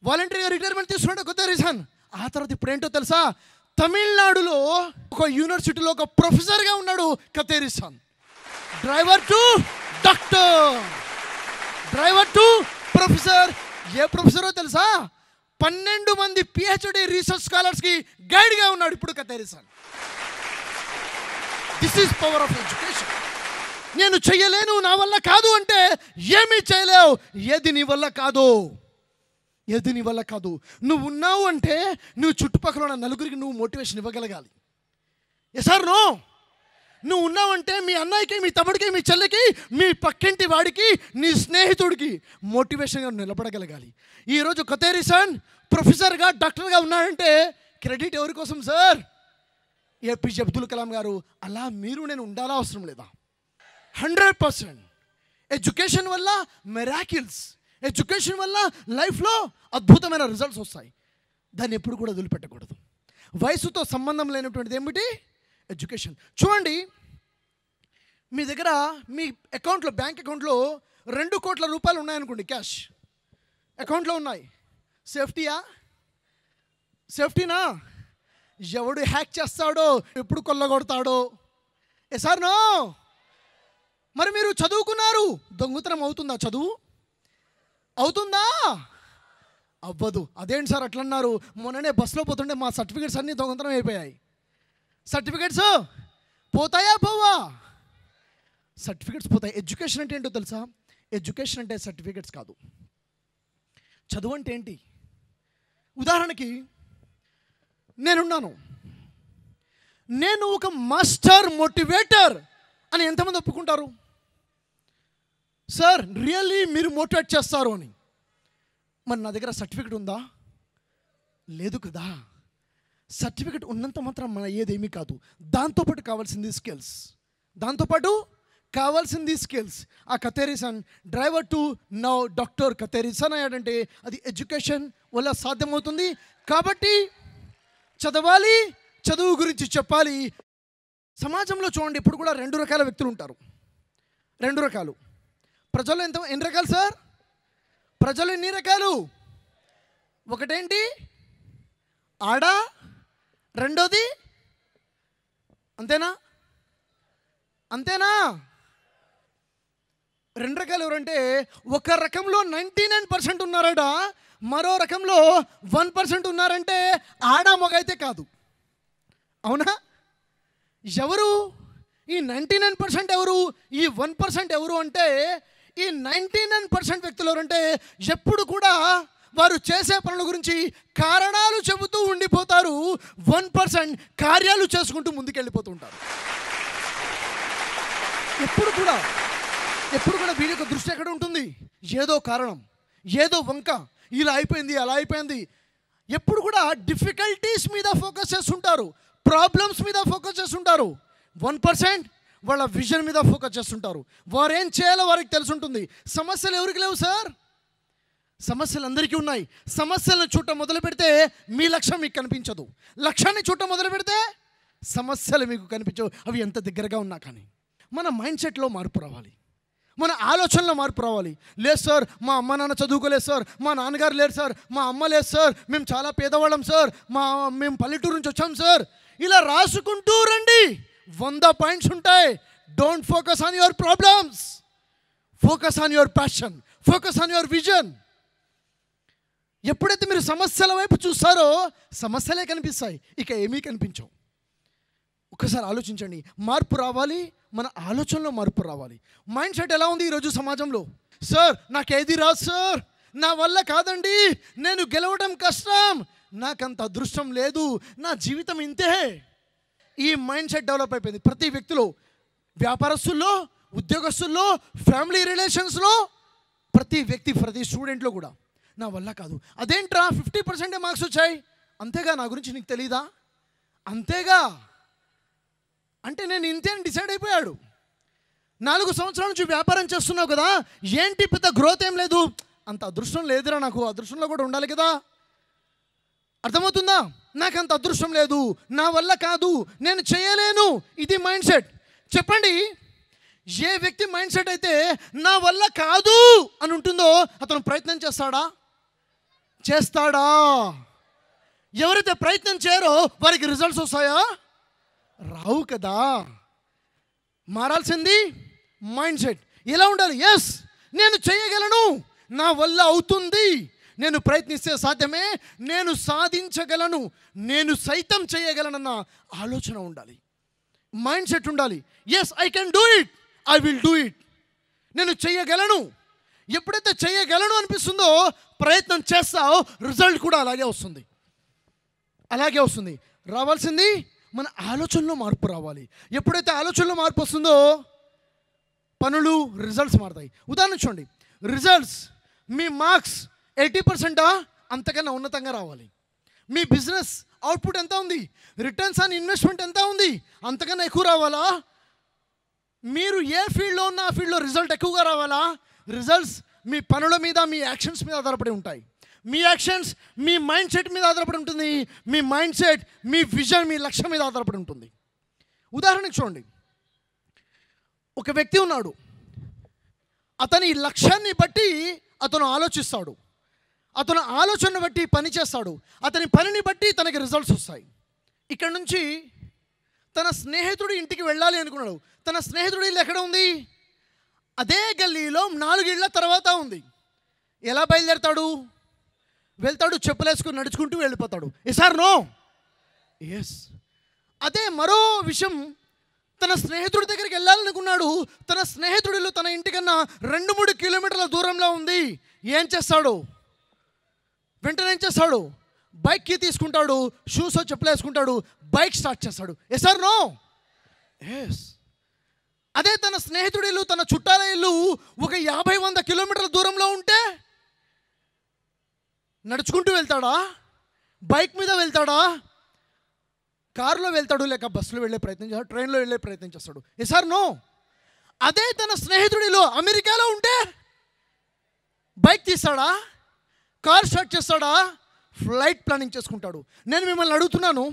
వాలంటరీగా రిటైర్మెంట్ తీసుకున్నాడు కతేరి సన్. ఆ తర్వాత ఇప్పుడు ఏంటో తెలుసా? తమిళనాడులో ఒక యూనివర్సిటీలో ఒక ప్రొఫెసర్గా ఉన్నాడు Kathiresan. Driver to doctor, driver to professor. ఏ ప్రొఫెసరో తెలుసా? 12 మంది పిహెచ్డి రీసెర్చ్ స్కాలర్స్కి గైడ్గా ఉన్నాడు ఇప్పుడు Kathiresan. This is power of education. నేను చెయ్యలేను, నా వల్ల కాదు అంటే ఏమీ చేయలేవు. ఏది నీ వల్ల కాదు, ఏది నీ వల్ల కాదు. నువ్వు ఉన్నావు అంటే నువ్వు చుట్టుపక్కల ఉన్న నలుగురికి నువ్వు మోటివేషన్ ఇవ్వగలగాలి. Yes or no? నువ్వు ఉన్నావంటే మీ అన్నయ్యకి, మీ తమ్ముడికి, మీ చెల్లికి, మీ పక్కింటి వాడికి, నీ స్నేహితుడికి మోటివేషన్గా నిలబడగలగాలి. ఈరోజు కతేరి సన్ ప్రొఫెసర్గా, డాక్టర్గా ఉన్నాడంటే క్రెడిట్ ఎవరి కోసం సార్? ఏపీజే అబ్దుల్ కలాం గారు. అలా మీరు నేను ఉండాలా అవసరం లేదా? 100%. ఎడ్యుకేషన్ వల్ల మెరాకిల్స్, ఎడ్యుకేషన్ వల్ల లైఫ్లో అద్భుతమైన రిజల్ట్స్ వస్తాయి. దాన్ని ఎప్పుడు కూడా వదిలిపెట్టకూడదు. వయసుతో సంబంధం లేనటువంటిది ఏమిటి? ఎడ్యుకేషన్. చూడండి, మీ దగ్గర మీ అకౌంట్లో, బ్యాంక్ అకౌంట్లో 2 కోట్ల రూపాయలు ఉన్నాయనుకోండి, క్యాష్ అకౌంట్లో ఉన్నాయి. సేఫ్టీయా? సేఫ్టీనా? ఎవడు హ్యాక్ చేస్తాడో, ఎప్పుడు కొల్లగొడతాడో. Yes or no? మరి మీరు చదువుకున్నారు, దొంగతనం అవుతుందా? చదువు అవుతుందా? అవ్వదు. అదేంటి సార్ అట్లా అన్నారు? మొన్ననే బస్సులో పోతుంటే మా సర్టిఫికేట్స్ అన్నీ దొంగతనం అయిపోయాయి. సర్టిఫికేట్స్ పోతాయా? పోవా? సర్టిఫికేట్స్ పోతాయి. ఎడ్యుకేషన్ అంటే ఏంటో తెలుసా? ఎడ్యుకేషన్ అంటే సర్టిఫికేట్స్ కాదు. చదువు అంటే ఏంటి? ఉదాహరణకి నేనున్నాను, నేను ఒక మాస్టర్ మోటివేటర్ అని ఎంతమంది ఒప్పుకుంటారు? సార్ రియల్లీ మీరు మోటివేట్ చేస్తారు అని. మరి నా దగ్గర సర్టిఫికెట్ ఉందా? లేదు కదా. సర్టిఫికెట్ ఉన్నంత మాత్రం మన ఏదేమీ కాదు. దాంతోపాటు కావాల్సింది స్కిల్స్, దాంతోపాటు కావాల్సింది స్కిల్స్. ఆ Kathiresan driver to now doctor Kathiresan అయ్యాడంటే అది ఎడ్యుకేషన్ వల్ల సాధ్యమవుతుంది. కాబట్టి చదవాలి, చదువు గురించి చెప్పాలి. సమాజంలో చూడండి, ఇప్పుడు కూడా 2 రకాల వ్యక్తులు ఉంటారు. 2 రకాలు. ప్రజలు ఎన్ని రకాలు సార్? ప్రజలు ఎన్ని రకాలు? ఒకటేంటి? ఆడ. రెండోది అంతేనా? అంతేనా? 2 రకాలు ఎవరంటే, ఒక రకంలో 99% ఉన్నారట, మరో రకంలో 1% ఉన్నారంటే ఆడ మగ అయితే కాదు. అవునా? ఎవరు ఈ 99% ఎవరు? ఈ 1% ఎవరు అంటే, ఈ 99% వ్యక్తులు ఎవరంటే ఎప్పుడు కూడా వారు చేసే పనుల గురించి కారణాలు చెబుతూ ఉండిపోతారు. 1% కార్యాలు చేసుకుంటూ ముందుకెళ్ళిపోతుంటారు. ఎప్పుడు కూడా వీరి యొక్క దృష్టి ఎక్కడ ఉంటుంది? ఏదో కారణం, ఏదో వంక, ఇలా అయిపోయింది, అలా అయిపోయింది. ఎప్పుడు కూడా డిఫికల్టీస్ మీద ఫోకస్ చేస్తుంటారు, ప్రాబ్లమ్స్ మీద ఫోకస్ చేస్తుంటారు. 1% వాళ్ళ విజన్ మీద ఫోకస్ చేస్తుంటారు. వారు ఏం చేయాలో వారికి తెలిసి ఉంటుంది. సమస్యలు ఎవరికి లేవు సార్? సమస్యలు అందరికీ ఉన్నాయి. సమస్యలను చూడటం మొదలు పెడితే మీ లక్ష్యం మీకు కనిపించదు. లక్ష్యాన్ని చూడటం మొదలు పెడితే సమస్యలు మీకు కనిపించవు, అవి ఎంత దగ్గరగా ఉన్నా కానీ. మన మైండ్ సెట్లో మార్పు రావాలి, మన ఆలోచనలో మార్పు రావాలి. లేదు సార్, మా అమ్మ నాన్న చదువుకోలేదు సార్, మా నాన్నగారు లేరు సార్, మా అమ్మ లేదు సార్, మేము చాలా పేదవాళ్ళం సార్, మేము పల్లెటూరు నుంచి వచ్చాం సార్. ఇలా రాసుకుంటూ రండి, 100 పాయింట్స్ ఉంటాయి. Don't focus on your problems, focus on your passion, focus on your vision. ఎప్పుడైతే మీరు సమస్యల వైపు చూస్తారో సమస్యలే కనిపిస్తాయి, ఇక ఏమీ కనిపించవు. ఒకసారి ఆలోచించండి. మార్పు రావాలి, మన ఆలోచనలో మార్పు రావాలి. మైండ్ సెట్ ఎలా ఉంది ఈరోజు సమాజంలో? సార్ నాకేది రాదు సార్, నా వల్ల కాదండి, నేను గెలవడం కష్టం, నాకంత అదృష్టం లేదు, నా జీవితం ఇంతే. ఈ మైండ్ సెట్ డెవలప్ అయిపోయింది ప్రతి వ్యక్తిలో. వ్యాపారస్తుల్లో ఉద్యోగస్తుల్లో, ఫ్యామిలీ రిలేషన్స్లో, ప్రతి వ్యక్తి, ప్రతి స్టూడెంట్లో కూడా నా వల్ల కాదు. అదేంట్రా 50% మార్క్స్ వచ్చాయి, అంతేగా, నా గురించి నీకు తెలీదా, అంతేగా అంటే నేను ఇంతే అని డిసైడ్ అయిపోయాడు. 4 సంవత్సరాల నుంచి వ్యాపారం చేస్తున్నావు కదా, ఏంటి పెద్ద గ్రోత్ ఏం లేదు, అంత అదృష్టం లేదురా, నాకు అదృష్టంలో కూడా ఉండాలి కదా. అర్థమవుతుందా? నాకు అంత అదృష్టం లేదు, నా వల్ల కాదు, నేను చేయలేను, ఇది మైండ్ సెట్. చెప్పండి, ఏ వ్యక్తి మైండ్ సెట్ అయితే నా వల్ల కాదు అని ఉంటుందో అతను ప్రయత్నం చేస్తాడా? ఎవరైతే ప్రయత్నం చేయరో వారికి రిజల్ట్స్ వస్తాయా? రావు కదా. మారాల్సింది మైండ్ సెట్. ఎలా ఉండాలి? ఎస్, నేను చేయగలను, నా వల్ల అవుతుంది, నేను ప్రయత్నిస్తే సాధ్యమే, నేను సాధించగలను, నేను సైతం చేయగలనన్న ఆలోచన ఉండాలి, మైండ్ సెట్ ఉండాలి. Yes, I can do it, I will do it, నేను చేయగలను. ఎప్పుడైతే చేయగలను అనిపిస్తుందో ప్రయత్నం చేస్తావో రిజల్ట్ కూడా అలాగే వస్తుంది. రావాల్సింది మన ఆలోచనలో మార్పు రావాలి. ఎప్పుడైతే ఆలోచనలో మార్పు వస్తుందో పనులు, రిజల్ట్స్ మారుతాయి. ఉదాహరణ చూడండి, రిజల్ట్స్, మీ మార్క్స్ 80% అంతకన్నా ఉన్నతంగా రావాలి. మీ బిజినెస్ అవుట్పుట్ ఎంత ఉంది, రిటర్న్స్ ఆన్ ఇన్వెస్ట్మెంట్ ఎంత ఉంది, అంతకన్నా ఎక్కువ రావాలా? మీరు ఏ ఫీల్డ్లో ఉన్నా ఆ ఫీల్డ్లో రిజల్ట్ ఎక్కువగా రావాలా? రిజల్ట్స్ మీ పనుల మీద, మీ యాక్షన్స్ మీద ఆధారపడి ఉంటాయి. మీ యాక్షన్స్ మీ మైండ్ సెట్ మీద ఆధారపడి ఉంటుంది. మీ మైండ్ సెట్ మీ విజన్, మీ లక్ష్యం మీద ఆధారపడి ఉంటుంది. ఉదాహరణకు చూడండి, ఒక వ్యక్తి ఉన్నాడు, అతని లక్ష్యాన్ని బట్టి అతను ఆలోచిస్తాడు, అతను ఆలోచనను బట్టి పని చేస్తాడు, అతని పనిని బట్టి తనకి రిజల్ట్స్ వస్తాయి. ఇక్కడ నుంచి తన స్నేహితుడి ఇంటికి వెళ్ళాలి అనుకున్నాడు. తన స్నేహితుడి ఇల్లు ఎక్కడ ఉంది? అదే గల్లీలో 4 ఇళ్ల తర్వాత ఉంది. ఎలా బయలుదేరతాడు? వెళ్తాడు, చెప్పులేసుకుని నడుచుకుంటూ వెళ్ళిపోతాడు. Yes or no? ఎస్. అదే మరో విషయం, తన స్నేహితుడి దగ్గరికి వెళ్ళాలనుకున్నాడు. తన స్నేహితుడిలో తన ఇంటికన్నా 2-3 కిలోమీటర్ల దూరంలో ఉంది. ఏం చేస్తాడు? వెంటనే ఏం చేస్తాడు? బైక్ కీ తీసుకుంటాడు, షూస్ చెప్పులు వేసుకుంటాడు, బైక్ స్టార్ట్ చేస్తాడు. Yes or no? ఎస్. అదే తన స్నేహితుడి ఇల్లు, తన చుట్టాల ఇల్లు ఒక 50-100 కిలోమీటర్ల దూరంలో ఉంటే నడుచుకుంటూ వెళ్తాడా? బైక్ మీద వెళ్తాడా? కారులో వెళ్తాడు, లేక బస్సులో వెళ్ళే ప్రయత్నం చేస్తాడు, ట్రైన్లో వెళ్ళే ప్రయత్నం చేస్తాడు. Yes or no? అదే తన స్నేహితుడిలో అమెరికాలో ఉంటే బైక్ తీస్తాడా? కార్ స్టార్ట్ చేస్తాడా? ఫ్లైట్ ప్లానింగ్ చేసుకుంటాడు. నేను మిమ్మల్ని అడుగుతున్నాను,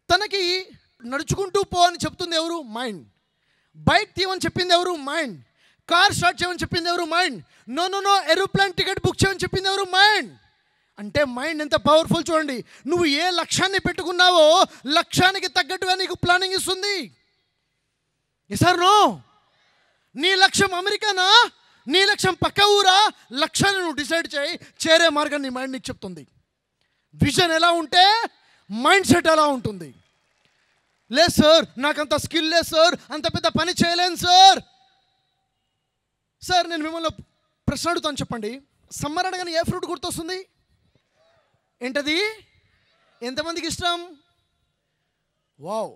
తనకి నడుచుకుంటూ పో అని చెప్తుంది ఎవరు? మైండ్. బైక్ తీయమని చెప్పింది ఎవరు? మైండ్. కార్ స్టార్ట్ చేయమని చెప్పింది ఎవరు? Mind. No aeroplane ticket book చేయమని చెప్పింది ఎవరు? మైండ్. అంటే మైండ్ ఎంత పవర్ఫుల్ చూడండి. నువ్వు ఏ లక్ష్యాన్ని పెట్టుకున్నావో లక్ష్యానికి తగ్గట్టుగా నీకు ప్లానింగ్ ఇస్తుంది. Yes or no? నీ లక్ష్యం అమెరికానా, నీ లక్ష్యం పక్క ఊరా? లక్ష్యాన్ని నువ్వు డిసైడ్ చేయి, చేరే మార్గం నీ మైండ్ నీకు చెప్తుంది. విజన్ ఎలా ఉంటే మైండ్ సెట్ ఎలా ఉంటుంది. లేదు సార్, నాకు అంత స్కిల్ లేదు సార్, అంత పెద్ద పని చేయలేను సార్. సార్ నేను మిమ్మల్ని ప్రశ్న అడుగుతాను, చెప్పండి, సమ్మర్ అనగానే ఏ ఫ్రూట్ గుర్తొస్తుంది? ఏంటది? ఎంతమందికి ఇష్టం? వావ్.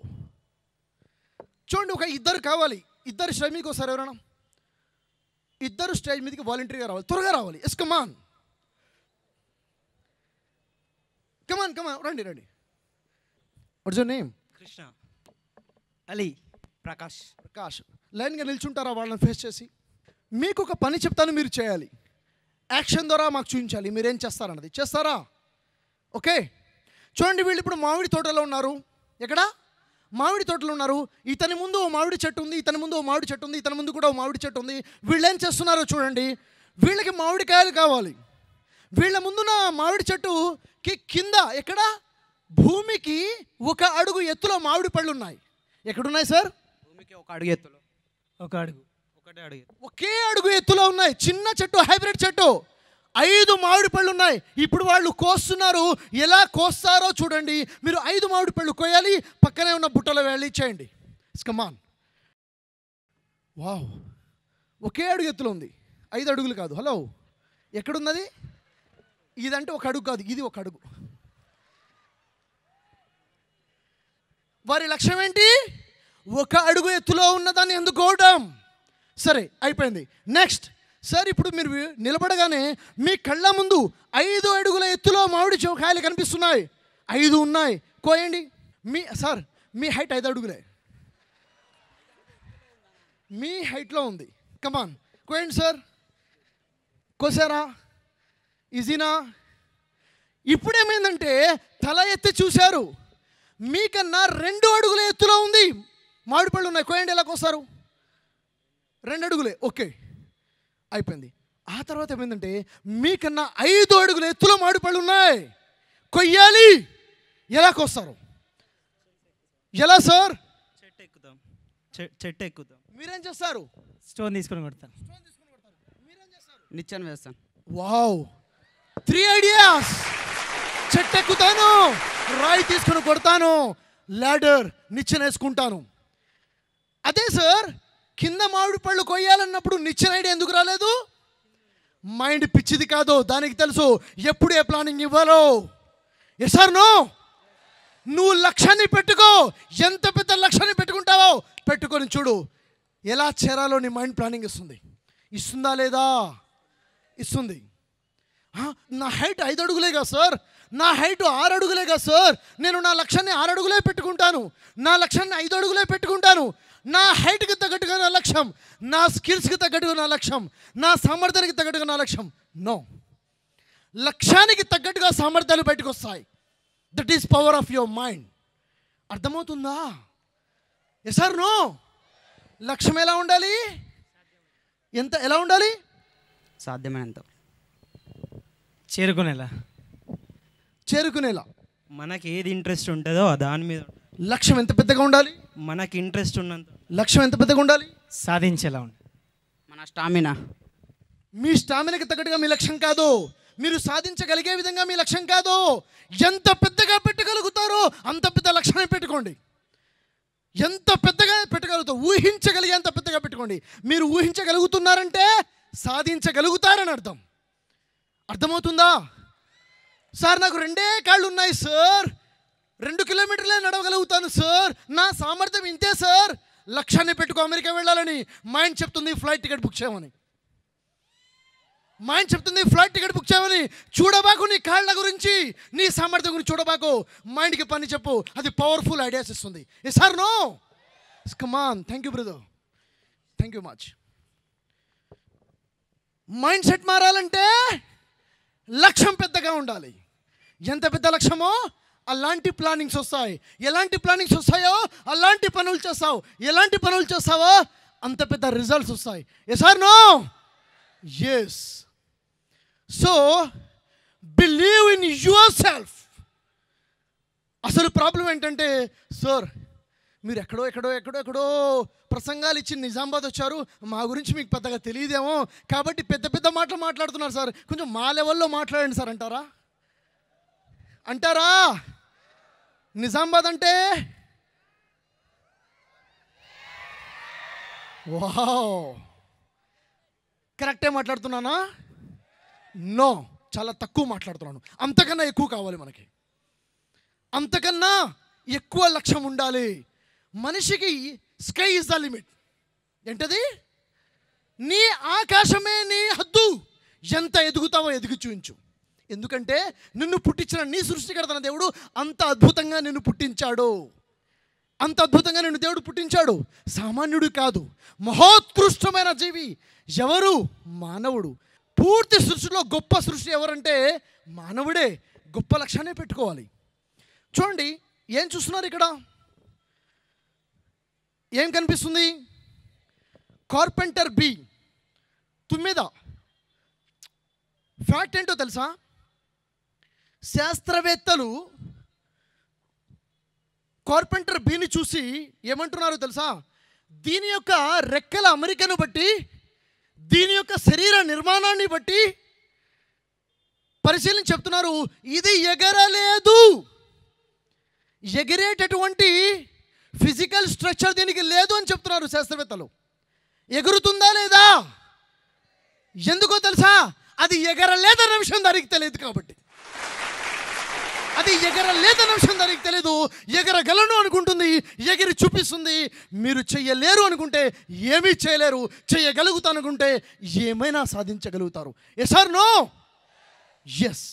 చూడండి, ఒక 2 కావాలి. 2 స్టేజ్ మీదకి వస్తారు. ఎవరైనా 2 స్టేజ్ మీదకి వాలంటీర్గా రావాలి, త్వరగా రావాలి. ఎస్, కమాన్ రండి. What's your name? Krishna. Ali. Prakash. లైన్గా నిల్చుంటారా వాళ్ళని ఫేస్ చేసి? మీకు ఒక పని చెప్తాను, మీరు చేయాలి. యాక్షన్ ద్వారా మాకు చూపించాలి మీరేం చేస్తారన్నది. చేస్తారా? ఓకే. చూడండి, వీళ్ళు ఇప్పుడు మామిడి తోటలో ఉన్నారు. ఎక్కడ? మామిడి తోటలో ఉన్నారు. ఇతని ముందు ఓ మామిడి చెట్టు ఉంది, ఇతని ముందు ఓ మామిడి చెట్టు ఉంది, ఇతని ముందు కూడా ఓ మామిడి చెట్టు ఉంది. వీళ్ళు ఏం చేస్తున్నారో చూడండి. వీళ్ళకి మామిడికాయలు కావాలి. వీళ్ళ ముందున్న మామిడి చెట్టుకి కింద, ఎక్కడ? భూమికి 1 అడుగు ఎత్తులో మామిడి పళ్ళు ఉన్నాయి. ఎక్కడున్నాయి సార్? భూమికి 1 అడుగు ఎత్తులో. ఒకే అడుగు ఎత్తులో ఉన్నాయి. చిన్న చెట్టు, హైబ్రిడ్ చెట్టు. 5 మామిడి పళ్ళు ఉన్నాయి. ఇప్పుడు వాళ్ళు కోస్తున్నారు. ఎలా కోస్తారో చూడండి. మీరు 5 మామిడి పళ్ళు కోయాలి, పక్కనే ఉన్న బుట్టలో వెళ్ళి చేయండి. కమాన్. వావ్, ఒకే అడుగు ఎత్తులో ఉంది. 5 అడుగులు కాదు. హలో, ఎక్కడున్నది? ఇదంటే 1 అడుగు కాదు, ఇది 1 అడుగు. వారి లక్ష్యం ఏంటి? ఒక అడుగు ఎత్తులో ఉన్నదాన్ని అందుకోవడం. సరే అయిపోయింది. నెక్స్ట్ సార్, ఇప్పుడు మీరు నిలబడగానే మీ కళ్ళ ముందు 5 అడుగుల ఎత్తులో మామిడి కాయలు కనిపిస్తున్నాయి. 5 ఉన్నాయి, కోయండి. సార్ మీ హైట్ 5 అడుగులే, మీ హైట్లో ఉంది. కమాన్ కోయండి సార్. కోసారా? ఈజీనా? ఇప్పుడేమైందంటే తల ఎత్తి చూశారు, మీకన్నా 2 అడుగుల ఎత్తులో ఉంది మామిడి పళ్ళు ఉన్నాయి. కోయండి. ఎలా కోస్తారు? 2 అడుగులే. ఓకే అయిపోయింది. ఆ తర్వాత ఏమైందంటే మీకన్నా 5 అడుగుల ఎత్తులో మామిడి పళ్ళు ఉన్నాయి, కొయ్యాలి. ఎలా కోస్తారు? ఎలా సార్? చెట్టు ఎక్కుతాం. మీరేం చేస్తారు? స్టోన్ తీసుకొని కొడతాను. మీరేం చేస్తారు? నిచ్చెన వేస్తాను. Wow, 3 ideas. చెట్టు ఎక్కుతాను, రాయి తీసుకుని కొడతాను, లాడర్ నిచ్చెన వేసుకుంటాను. అదే సార్, కింద మామిడి పళ్ళు కొయ్యాలన్నప్పుడు నిచ్చెన ఐడియా ఎందుకు రాలేదు? మైండ్ పిచ్చిది కాదు, దానికి తెలుసు ఎప్పుడు ఏ ప్లానింగ్ ఇవ్వాలో. Yes or no? నువ్వు లక్ష్యాన్ని పెట్టుకో. ఎంత పెద్ద లక్ష్యాన్ని పెట్టుకుంటావో పెట్టుకొని చూడు, ఎలా చేరాలో నీ మైండ్ ప్లానింగ్ ఇస్తుంది. ఇస్తుందా లేదా? ఇస్తుంది. నా హైట్ 5 అడుగులేగా సార్, నా హైట్ 6 అడుగులేగా సార్, నేను నా లక్ష్యాన్ని 6 అడుగులే పెట్టుకుంటాను, నా లక్ష్యాన్ని 5 అడుగులే పెట్టుకుంటాను. నా హైట్కి తగ్గట్టుగా నా లక్ష్యం, నా స్కిల్స్కి తగ్గట్టుగా నా లక్ష్యం, నా సామర్థ్యానికి తగ్గట్టుగా నా లక్ష్యం. నో, లక్ష్యానికి తగ్గట్టుగా సామర్థ్యాలు బయటకు వస్తాయి. That is power of your mind. అర్థమవుతుందా? Yes or no? లక్ష్యం ఎలా ఉండాలి? ఎలా ఉండాలి? సాధ్యమైనంత చేరుకునేలా. మనకి ఏది ఇంట్రెస్ట్ ఉంటుందో దాని మీద. లక్ష్యం ఎంత పెద్దగా ఉండాలి? మనకి ఇంట్రెస్ట్ ఉన్నంత. లక్ష్యం ఎంత పెద్దగా ఉండాలి? సాధించేలా ఉండాలి. మన స్టామినా, మీ స్టామినాకి తగ్గట్టుగా మీ లక్ష్యం కాదు, మీరు సాధించగలిగే విధంగా మీ లక్ష్యం కాదు. ఎంత పెద్దగా పెట్టగలుగుతారో అంత పెద్ద లక్ష్యాన్ని పెట్టుకోండి. ఎంత పెద్దగా పెట్టగలుగుతారో, ఊహించగలిగేంత పెద్దగా పెట్టుకోండి. మీరు ఊహించగలుగుతున్నారంటే సాధించగలుగుతారని అర్థం. అర్థమవుతుందా? సార్ నాకు 2 కాళ్ళు ఉన్నాయి సార్, 2 కిలోమీటర్లే నడవగలుగుతాను సార్, నా సామర్థ్యం ఇంతే సార్. లక్ష్యాన్ని పెట్టుకో, అమెరికా వెళ్ళాలని. మైండ్ చెప్తుంది ఫ్లైట్ టికెట్ బుక్ చేయమని. మైండ్ చెప్తుంది ఫ్లైట్ టికెట్ బుక్ చేయమని. చూడబాకు నీ కాళ్ళ గురించి, నీ సామర్థ్యం గురించి చూడబాకు. మైండ్కి పని చెప్పు, అది పవర్ఫుల్ ఐడియాస్ ఇస్తుంది. Yes or no? Come on. Thank you brother, thank you much. Mindset మారాలంటే లక్ష్యం పెద్దగా ఉండాలి. ఎంత పెద్ద లక్ష్యమో అలాంటి ప్లానింగ్స్ వస్తాయి. ఎలాంటి ప్లానింగ్స్ వస్తాయో అలాంటి పనులు చేస్తావు. ఎలాంటి పనులు చేస్తావో అంత పెద్ద రిజల్ట్స్ వస్తాయి. Yes or no? Yes. So believe in yourself. అసలు ప్రాబ్లం ఏంటంటే సార్, మీరు ఎక్కడో ప్రసంగాలు ఇచ్చి నిజామాబాద్ వచ్చారు, మా గురించి మీకు పెద్దగా తెలియదేమో కాబట్టి పెద్ద పెద్ద మాటలు మాట్లాడుతున్నారు సార్, కొంచెం మా లెవెల్లో మాట్లాడండి సార్ అంటారా? నిజామాబాద్ అంటే వావ్, కరెక్టే మాట్లాడుతున్నానా? నో, చాలా తక్కువ మాట్లాడుతున్నాను. అంతకన్నా ఎక్కువ కావాలి మనకి, అంతకన్నా ఎక్కువ లక్ష్యం ఉండాలి. మనిషికి స్కై ఇస్ ద లిమిట్. ఏంటది? నీ ఆకాశమే నీ హద్దు. ఎంత ఎదుగుతావో ఎదిగి చూపించు. ఎందుకంటే నిన్ను పుట్టించిన నీ సృష్టికర్త దేవుడు అంత అద్భుతంగా నిన్ను పుట్టించాడు. అంత అద్భుతంగా నిన్ను దేవుడు పుట్టించాడు. సామాన్యుడు కాదు, మహోత్కృష్టమైన జీవి. ఎవరు? మానవుడు. పూర్తి సృష్టిలో గొప్ప సృష్టి ఎవరంటే మానవుడే. గొప్ప లక్ష్యాన్ని పెట్టుకోవాలి. చూడండి, ఏం చూస్తున్నారు ఇక్కడ? ఏం కనిపిస్తుంది? కార్పెంటర్ బీ, తుమ్మెద. ఫ్యాక్ట్ ఏంటో తెలుసా? శాస్త్రవేత్తలు కార్పెంటర్ బీని చూసి ఏమంటున్నారో తెలుసా? దీని యొక్క రెక్కల అమరికను బట్టి, దీని యొక్క శరీర నిర్మాణాన్ని బట్టి పరిశీలన చెప్తున్నారు, ఇది ఎగరలేదు. ఎగిరేటటువంటి ఫిజికల్ స్ట్రక్చర్ దీనికి లేదు అని చెప్తున్నారు శాస్త్రవేత్తలు. ఎగురుతుందా లేదా? ఎందుకో తెలుసా? అది ఎగరలేదన్న విషయం దానికి తెలియదు కాబట్టి. అది ఎగరలేదన్న విషయం దానికి తెలీదు. ఎగరగలను అనుకుంటుంది, ఎగిరి చూపిస్తుంది. మీరు చెయ్యలేరు అనుకుంటే ఏమీ చేయలేరు, చెయ్యగలుగుతా అనుకుంటే ఏమైనా సాధించగలుగుతారు. Yes or no? ఎస్.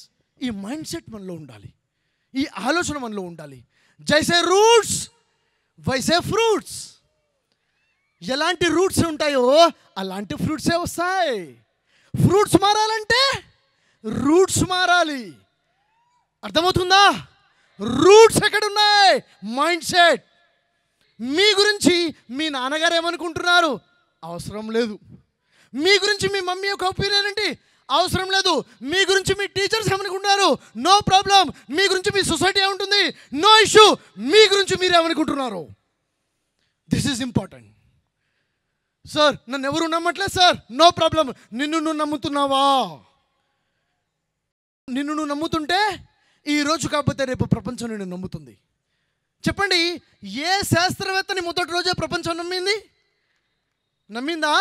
ఈ మైండ్ సెట్ మనలో ఉండాలి, ఈ ఆలోచన మనలో ఉండాలి. జైసే రూట్స్ వైసే ఫ్రూట్స్. ఎలాంటి రూట్స్ ఉంటాయో అలాంటి ఫ్రూట్సే వస్తాయి. ఫ్రూట్స్ మారాలంటే రూట్స్ మారాలి. అర్థమవుతుందా? రూట్స్ ఎక్కడున్నాయి? Mind set. మీ గురించి మీ నాన్నగారు ఏమనుకుంటున్నారు? అవసరం లేదు. మీ గురించి మీ మమ్మీ యొక్క ఒపీనియన్ ఏంటి? అవసరం లేదు. మీ గురించి మీ టీచర్స్ ఏమనుకుంటున్నారు? No problem. మీ గురించి మీ సొసైటీ ఏముంటుంది? No issue. మీ గురించి మీరు ఏమనుకుంటున్నారు? This is important. సార్ నన్ను ఎవరు నమ్మట్లేదు సార్. No problem. నిన్ను నువ్వు నమ్ముతున్నావా? నిన్ను నువ్వు నమ్ముతుంటే ఈరోజు కాకపోతే రేపు ప్రపంచం నిన్ను నమ్ముతుంది. చెప్పండి, ఏ శాస్త్రవేత్తని మొదటి రోజే ప్రపంచం నమ్మిందా?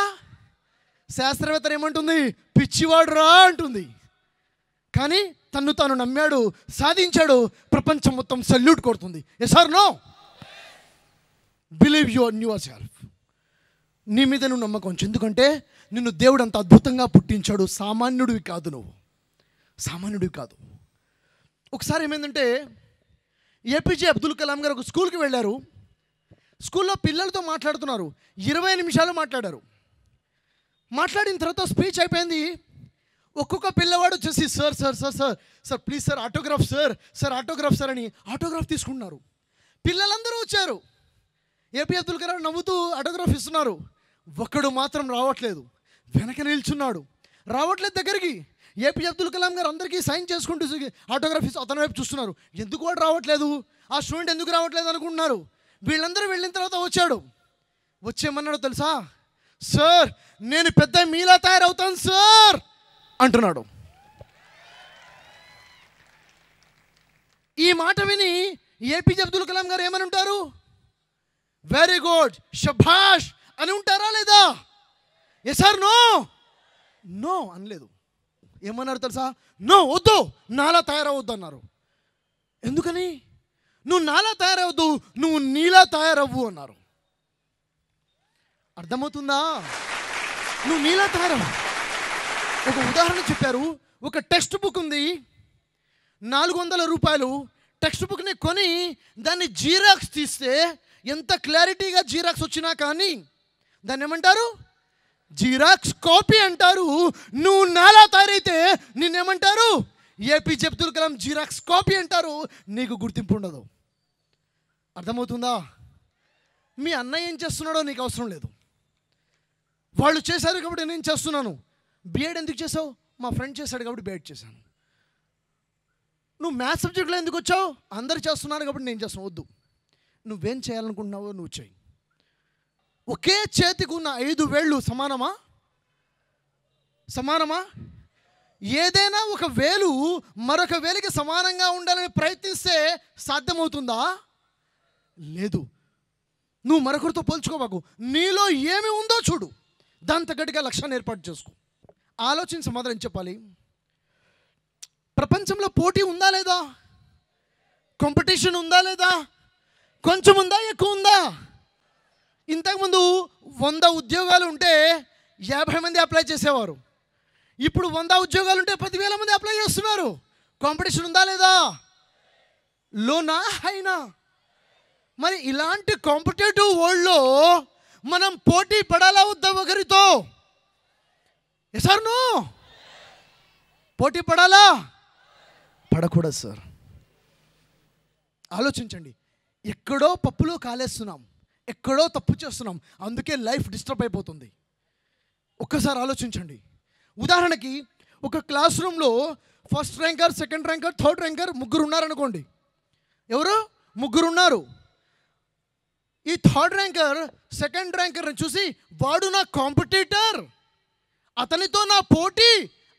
శాస్త్రవేత్త ఏమంటుంది? పిచ్చివాడు రా అంటుంది. కానీ తను తాను నమ్మాడు, సాధించాడు, ప్రపంచం మొత్తం సల్యూట్ కొడుతుంది. Yes or no? Believe yourself. నీ మీద నువ్వు నమ్మకం ఉంచు. ఎందుకంటే నిన్ను దేవుడు అంత అద్భుతంగా పుట్టించాడు. సామాన్యుడివి కాదు, నువ్వు సామాన్యుడివి కాదు. ఒకసారి ఏమైందంటే ఏపీజే అబ్దుల్ కలాం గారు ఒక స్కూల్కి వెళ్ళారు. స్కూల్లో పిల్లలతో మాట్లాడుతున్నారు. 20 నిమిషాలు మాట్లాడారు. మాట్లాడిన తర్వాత స్పీచ్ అయిపోయింది. ఒక్కొక్క పిల్లవాడు వచ్చేసి sir sir sir sir sir please sir autograph sir sir autograph sir అని ఆటోగ్రాఫ్ తీసుకుంటున్నారు. పిల్లలందరూ వచ్చారు. ఏపీ అబ్దుల్ కలాం నవ్వుతూ ఆటోగ్రాఫ్ ఇస్తున్నారు. ఒక్కడు మాత్రం రావట్లేదు, వెనక నిల్చున్నాడు. రావట్లేదు దగ్గరికి. ఏపీ అబ్దుల్ కలాం గారు అందరికీ సైన్ చేసుకుంటూ ఆటోగ్రాఫ్ అతని వైపు చూస్తున్నారు. ఎందుకు వాడు రావట్లేదు, ఆ స్టూడెంట్ ఎందుకు రావట్లేదు అనుకుంటున్నారు. వీళ్ళందరూ వెళ్ళిన తర్వాత వచ్చాడు. వచ్చేమన్నాడు తెలుసా? సార్ నేను పెద్ద మీలా తయారవుతాను సార్ అంటున్నాడు. ఈ మాట విని ఏపీజే అబ్దుల్ కలాం గారు ఏమని ఉంటారు? వెరీ గుడ్, షభాష్ అని ఉంటారా లేదా? Yes or no? నో అనలేదు. ఏమన్నారు తెలుసా? నో, వద్దు, నాలా తయారవద్దు అన్నారు. ఎందుకని? నువ్వు నాలా తయారవద్దు, నువ్వు నీలా తయారవ్వు అన్నారు. అర్థమవుతుందా? నువ్వు నీలా తయారవు. ఒక ఉదాహరణ చెప్పారు. ఒక టెక్స్ట్ బుక్ ఉంది, 400 రూపాయలు. టెక్స్ట్ బుక్ని కొని దాన్ని జీరాక్స్ తీస్తే ఎంత క్లారిటీగా జీరాక్స్ వచ్చినా కానీ దాన్ని ఏమంటారు? జీరాక్స్ కాపీ అంటారు. నువ్వు నాలా తయారైతే నిన్నేమంటారు? APJ Abdul Kalam xerox copy అంటారు. నీకు గుర్తింపు ఉండదు. అర్థమవుతుందా? మీ అన్నయ్య ఏం చేస్తున్నాడో నీకు అవసరం లేదు. వాళ్ళు చేశారు కాబట్టి నేను చేస్తున్నాను. బీఎడ్ ఎందుకు చేసావు? మా ఫ్రెండ్ చేశాడు కాబట్టి బీఎడ్ చేశాను. నువ్వు మ్యాథ్స్ సబ్జెక్ట్లో ఎందుకు వచ్చావు? అందరు చేస్తున్నారు కాబట్టి నేను చేస్తాను. వద్దు, నువ్వేం చేయాలనుకుంటున్నావో నువ్వు చేయి. ఒకే చేతికి ఉన్న 5 వేళ్ళు సమానమా? సమానమా? ఏదైనా ఒక వేలు మరొక వేలికి సమానంగా ఉండాలని ప్రయత్నిస్తే సాధ్యమవుతుందా? లేదు. నువ్వు మరొకరితో పోల్చుకోబాకు. నీలో ఏమి ఉందో చూడు, దాని తగ్గట్టుగా లక్ష్యాన్ని ఏర్పాటు చేసుకో. ఆలోచించి సమాధానం చెప్పాలి. ప్రపంచంలో పోటీ ఉందా లేదా? కాంపిటీషన్ ఉందా లేదా? కొంచెం ఉందా, ఎక్కువ ఉందా? ఇంతకుముందు 100 ఉద్యోగాలు ఉంటే 50 మంది అప్లై చేసేవారు. ఇప్పుడు 100 ఉద్యోగాలు ఉంటే 10,000 మంది అప్లై చేస్తున్నారు. కాంపిటీషన్ ఉందా లేదా? లోనా హైనా? మరి ఇలాంటి కాంపిటేటివ్ వరల్డ్లో మనం పోటీ పడాలా వద్దా ఒకరితో? Yes or no? పోటీ పడాలా? పడకూడదు సార్. ఆలోచించండి. ఎక్కడో పప్పులో కాలేస్తున్నాం, ఎక్కడో తప్పు చేస్తున్నాం, అందుకే లైఫ్ డిస్టర్బ్ అయిపోతుంది. ఒక్కసారి ఆలోచించండి. ఉదాహరణకి ఒక క్లాస్ రూమ్లో first ranker, second ranker, third ranker 3 ఉన్నారనుకోండి. ఎవరు? 3 ఉన్నారు. ఈ థర్డ్ ర్యాంకర్ సెకండ్ ర్యాంకర్ని చూసి వాడు నా కాంపిటీటర్, అతనితో నా పోటీ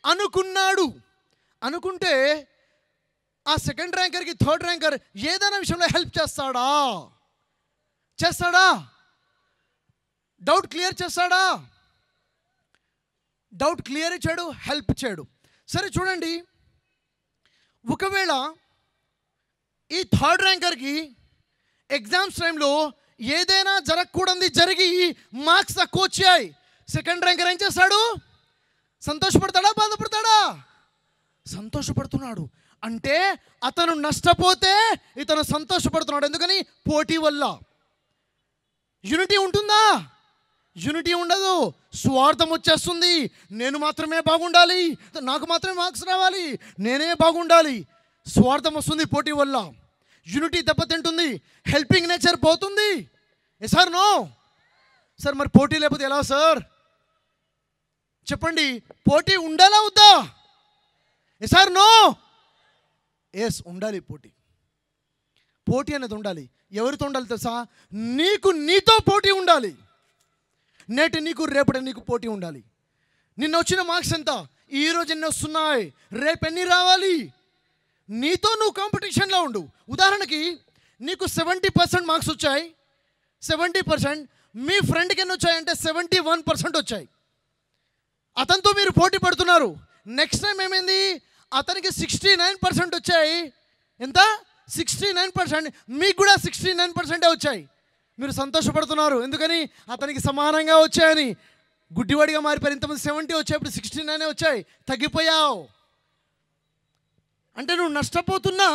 అనుకున్నాడు. అనుకుంటే ఆ సెకండ్ ర్యాంకర్కి థర్డ్ ర్యాంకర్ ఏదైనా విషయంలో హెల్ప్ చేస్తాడా? డౌట్ క్లియర్ చేస్తాడా? డౌట్ క్లియర్ చేయడు, హెల్ప్ చేయడు. సరే చూడండి, ఒకవేళ ఈ థర్డ్ ర్యాంకర్కి ఎగ్జామ్స్ టైంలో ఏదైనా జరగకూడదు జరిగి మార్క్స్ తక్కువ వచ్చాయి. సెకండ్ ర్యాంకర్ ఏం చేస్తాడు? సంతోషపడతాడా, బాధపడతాడా? సంతోషపడుతున్నాడు. అంటే అతను నష్టపోతే ఇతను సంతోషపడుతున్నాడు. ఎందుకని? పోటీ వల్ల. యూనిటీ ఉంటుందా? యూనిటీ ఉండదు. స్వార్థం వచ్చేస్తుంది. నేను మాత్రమే బాగుండాలి, నాకు మాత్రమే మార్క్స్ రావాలి, నేనే బాగుండాలి. స్వార్థం వస్తుంది పోటీ వల్ల. యూనిటీ దెబ్బతింటుంది. హెల్పింగ్ నేచర్ పోతుంది. సార్ నో సార్, మరి పోటీ లేకపోతే ఎలా సార్? చెప్పండి, పోటీ ఉండాలా వద్దా? Sir no. ఎస్, ఉండాలి. పోటీ అనేది ఉండాలి. ఎవరితో ఉండాలి తెలుసా? నీతో పోటీ ఉండాలి. నేటి నీకు రేపటి నీకు పోటీ ఉండాలి. నిన్న వచ్చిన మార్క్స్ ఎంత, ఈరోజు ఎన్ని వస్తున్నాయి, రేపు ఎన్ని రావాలి? నీతో నువ్వు కాంపిటీషన్లో ఉండు. ఉదాహరణకి నీకు 70% మార్క్స్ వచ్చాయి, 70%. మీ ఫ్రెండ్కి ఎన్ని వచ్చాయంటే 71% వచ్చాయి. అతనితో మీరు పోటీ పడుతున్నారు. నెక్స్ట్ టైం ఏమైంది? అతనికి 69% వచ్చాయి. ఎంత? 69%. మీకు కూడా 69% వచ్చాయి. మీరు సంతోషపడుతున్నారు. ఎందుకని? అతనికి సమానంగా వచ్చాయని. గుడ్డివాడిగా మారిపోయారు. ఇంతమంది 70 వచ్చేప్పుడు 69 వచ్చాయి. తగ్గిపోయావు. అంటే నువ్వు నష్టపోతున్నా.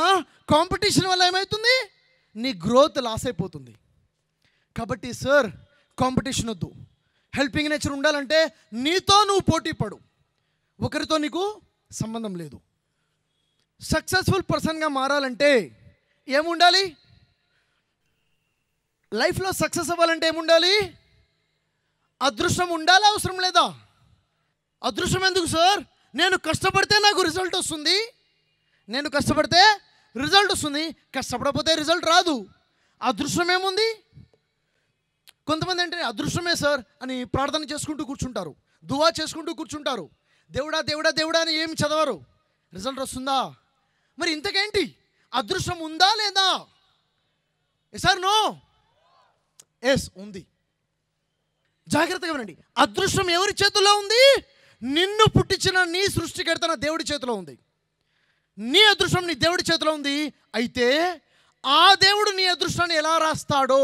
కాంపిటీషన్ వల్ల ఏమవుతుంది? నీ గ్రోత్ లాస్ అయిపోతుంది. కాబట్టి సార్, కాంపిటీషన్ వద్దు. హెల్పింగ్ నేచర్ ఉండాలంటే నీతో నువ్వు పోటీ పడు. ఒకరితో నీకు సంబంధం లేదు. సక్సెస్ఫుల్ పర్సన్గా మారాలంటే ఏముండాలి? లైఫ్లో సక్సెస్ అవ్వాలంటే ఏముండాలి? అదృష్టం ఉండాలా, అవసరం లేదా? అదృష్టం ఎందుకు సార్? నేను కష్టపడితే నాకు రిజల్ట్ వస్తుంది. నేను కష్టపడితే రిజల్ట్ వస్తుంది. కష్టపడకపోతే రిజల్ట్ రాదు. అదృష్టం ఏముంది? కొంతమంది అంటే అదృష్టమే సార్ అని ప్రార్థన చేసుకుంటూ కూర్చుంటారు, దువా చేసుకుంటూ కూర్చుంటారు. దేవుడా దేవుడా దేవుడా అని ఏమి చదవరు. రిజల్ట్ వస్తుందా? మరి ఇంతకేంటి? అదృష్టం ఉందా లేదా? Sir no. ఎస్, ఉంది. జాగ్రత్తగా వినండి. అదృష్టం ఎవరి చేతిలో ఉంది? నిన్ను పుట్టించిన నీ సృష్టికర్త దేవుడి చేతిలో ఉంది. నీ అదృష్టం నీ దేవుడి చేతిలో ఉంది. అయితే ఆ దేవుడు నీ అదృష్టాన్ని ఎలా రాస్తాడో,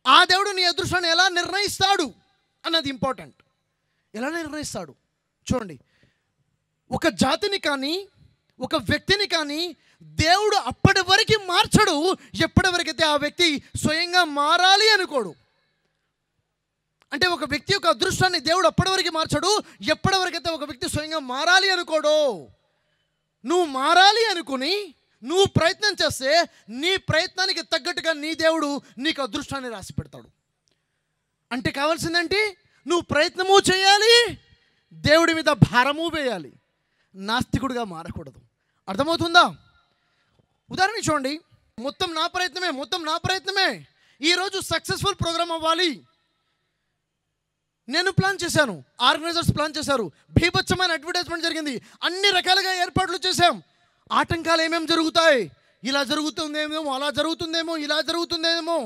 ఆ దేవుడు నీ అదృష్టాన్ని ఎలా నిర్ణయిస్తాడు అన్నది ఇంపార్టెంట్. ఎలా నిర్ణయిస్తాడు చూడండి. ఒక జాతిని కానీ ఒక వ్యక్తిని కానీ దేవుడు అప్పటి వరకు మార్చడు, ఎప్పటి వరకైతే ఆ వ్యక్తి స్వయంగా మారాలి అనుకోడు. అంటే ఒక వ్యక్తి యొక్క అదృష్టాన్ని దేవుడు అప్పటి వరకు మార్చడు, ఎప్పటి వరకైతే ఒక వ్యక్తి స్వయంగా మారాలి అనుకోడు. నువ్వు మారాలి అనుకుని నువ్వు ప్రయత్నం చేస్తే నీ ప్రయత్నానికి తగ్గట్టుగా నీ దేవుడు నీకు అదృష్టాన్ని రాసి పెడతాడు. అంటే కావాల్సిందంటే నువ్వు ప్రయత్నము చేయాలి, దేవుడి మీద భారము వేయాలి, నాస్తికుడిగా మారకూడదు. అర్థమవుతుందా? ఉదాహరణ చూడండి. మొత్తం నా ప్రయత్నమే ఈరోజు సక్సెస్ఫుల్ ప్రోగ్రామ్ అవ్వాలి. నేను ప్లాన్ చేశాను, ఆర్గనైజర్స్ ప్లాన్ చేశారు, భీభత్సమైన అడ్వర్టైజ్మెంట్ జరిగింది, అన్ని రకాలుగా ఏర్పాట్లు చేశాం. ఆటంకాలు ఏమేమి జరుగుతాయి? ఇలా జరుగుతుందేమో, అలా జరుగుతుందేమో, ఇలా జరుగుతుందేమో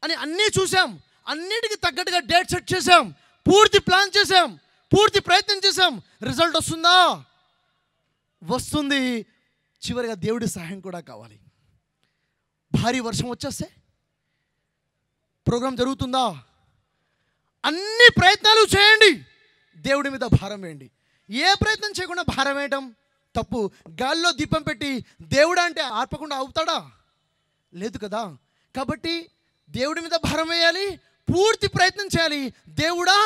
అని అన్నీ చూసాం. అన్నిటికీ తగ్గట్టుగా డేట్ సెట్ చేశాం, పూర్తి ప్లాన్ చేశాం, పూర్తి ప్రయత్నం చేశాం. రిజల్ట్ వస్తుందా? వస్తుంది. చివరిగా దేవుడి సహాయం కూడా కావాలి. భారీ వర్షం వచ్చేస్తే ప్రోగ్రాం జరుగుతుందా? అన్ని ప్రయత్నాలు చేయండి, దేవుడి మీద భారం వేయండి. ఏ ప్రయత్నం చేయకుండా భారం వేయడం తప్పు. గాల్లో దీపం పెట్టి దేవుడు అంటే ఆర్పకుండా అవుతాడా? లేదు కదా. కాబట్టి దేవుడి మీద భారం వేయాలి, పూర్తి ప్రయత్నం చేయాలి. దేవుడా,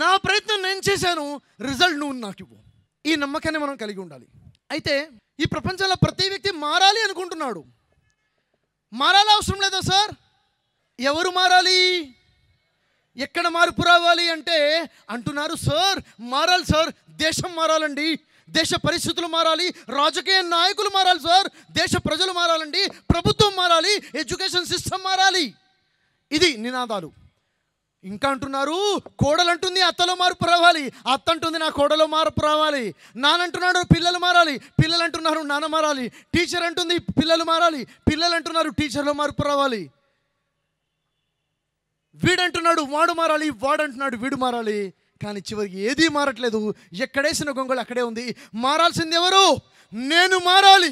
నా ప్రయత్నం నేను చేశాను, రిజల్ట్ నువ్వు నాకు ఇవ్వు. ఈ నమ్మకాన్ని మనం కలిగి ఉండాలి. అయితే ఈ ప్రపంచంలో ప్రతి వ్యక్తి మారాలి అనుకుంటున్నాడు. మారాలి అవసరం లేదా సార్? ఎవరు మారాలి? ఎక్కడ మార్పు రావాలి అంటే అంటున్నారు సార్, మారాలి సార్, దేశం మారాలండి, దేశ పరిస్థితులు మారాలి, రాజకీయ నాయకులు మారాలి సార్, దేశ ప్రజలు మారాలండి, ప్రభుత్వం మారాలి, ఎడ్యుకేషన్ సిస్టమ్ మారాలి. ఇది నినాదాలు. ఇంకా అంటున్నారు, కోడలు అంటుంది అత్తలో మార్పు రావాలి, అత్త అంటుంది నా కోడలో మార్పు రావాలి, నానంటున్నాడు పిల్లలు మారాలి, పిల్లలు అంటున్నారు నాన్న మారాలి, టీచర్ అంటుంది పిల్లలు మారాలి, పిల్లలు అంటున్నారు టీచర్లో మార్పు రావాలి, వీడంటున్నాడు వాడు మారాలి, వాడంటున్నాడు వీడు మారాలి. కానీ చివరికి ఏదీ మారట్లేదు. ఎక్కడేసిన గొంగళి అక్కడే ఉంది. మారాల్సింది ఎవరు? నేను మారాలి.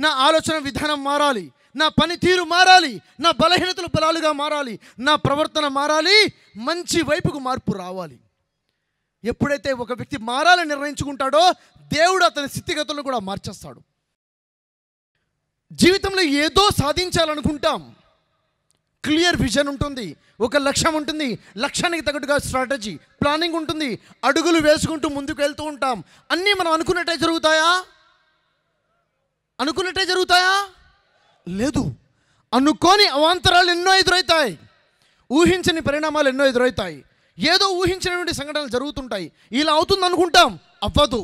నా ఆలోచన విధానం మారాలి, నా పనితీరు మారాలి, నా బలహీనతలు బలాలుగా మారాలి, నా ప్రవర్తన మారాలి, మంచి వైపుకు మార్పు రావాలి. ఎప్పుడైతే ఒక వ్యక్తి మారాలని నిర్ణయించుకుంటాడో దేవుడు అతని స్థితిగతులను కూడా మార్చేస్తాడు. జీవితంలో ఏదో సాధించాలనుకుంటాం, క్లియర్ విజన్ ఉంటుంది, ఒక లక్ష్యం ఉంటుంది, లక్ష్యానికి తగ్గట్టుగా స్ట్రాటజీ ప్లానింగ్ ఉంటుంది, అడుగులు వేసుకుంటూ ముందుకు వెళ్తూ ఉంటాం. అన్నీ మనం అనుకున్నట్టే జరుగుతాయా? అనుకున్నట్టే జరుగుతాయా? లేదు. అనుకోని అవాంతరాలు ఎన్నో ఎదురవుతాయి, ఊహించని పరిణామాలు ఎన్నో ఎదురవుతాయి, ఏదో ఊహించినటువంటి సంఘటనలు జరుగుతుంటాయి. ఇలా అవుతుంది అనుకుంటాం, అవ్వదు.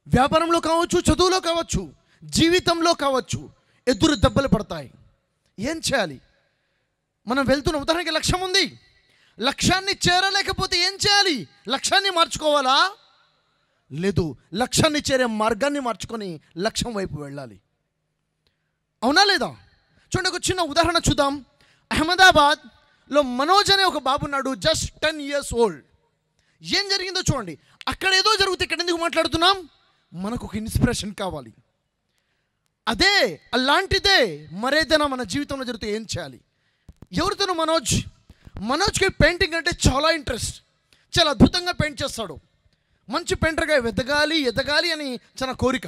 వ్యాపారంలో కావచ్చు, చదువులో కావచ్చు, జీవితంలో కావచ్చు, ఎదురు దెబ్బలు పడతాయి. ఏం చేయాలి? మనం వెళ్తున్న ఉదాహరణకి లక్ష్యం ఉంది, లక్ష్యాన్ని చేరలేకపోతే ఏం చేయాలి? లక్ష్యాన్ని మార్చుకోవాలా? లేదు, లక్ష్యాన్ని చేరే మార్గాన్ని మార్చుకొని లక్ష్యం వైపు వెళ్ళాలి. అవునా లేదా? చూడండి, ఒక చిన్న ఉదాహరణ చూద్దాం. అహ్మదాబాద్లో మనోజ్ అనే ఒక బాబు ఉన్నాడు, జస్ట్ 10 years old. ఏం జరిగిందో చూడండి. అక్కడ ఏదో జరిగితే ఇక్కడ ఎందుకు మాట్లాడుతున్నాం? మనకు ఒక ఇన్స్పిరేషన్ కావాలి. అదే అలాంటిదే మరేదైనా మన జీవితంలో జరిగితే ఏం చేయాలి? ఎవరితోనూ మనోజ్కి పెయింటింగ్ అంటే చాలా ఇంట్రెస్ట్, చాలా అద్భుతంగా పెయింట్ చేస్తాడు, మంచి పెయింటర్గా ఎదగాలి అని చాలా కోరిక.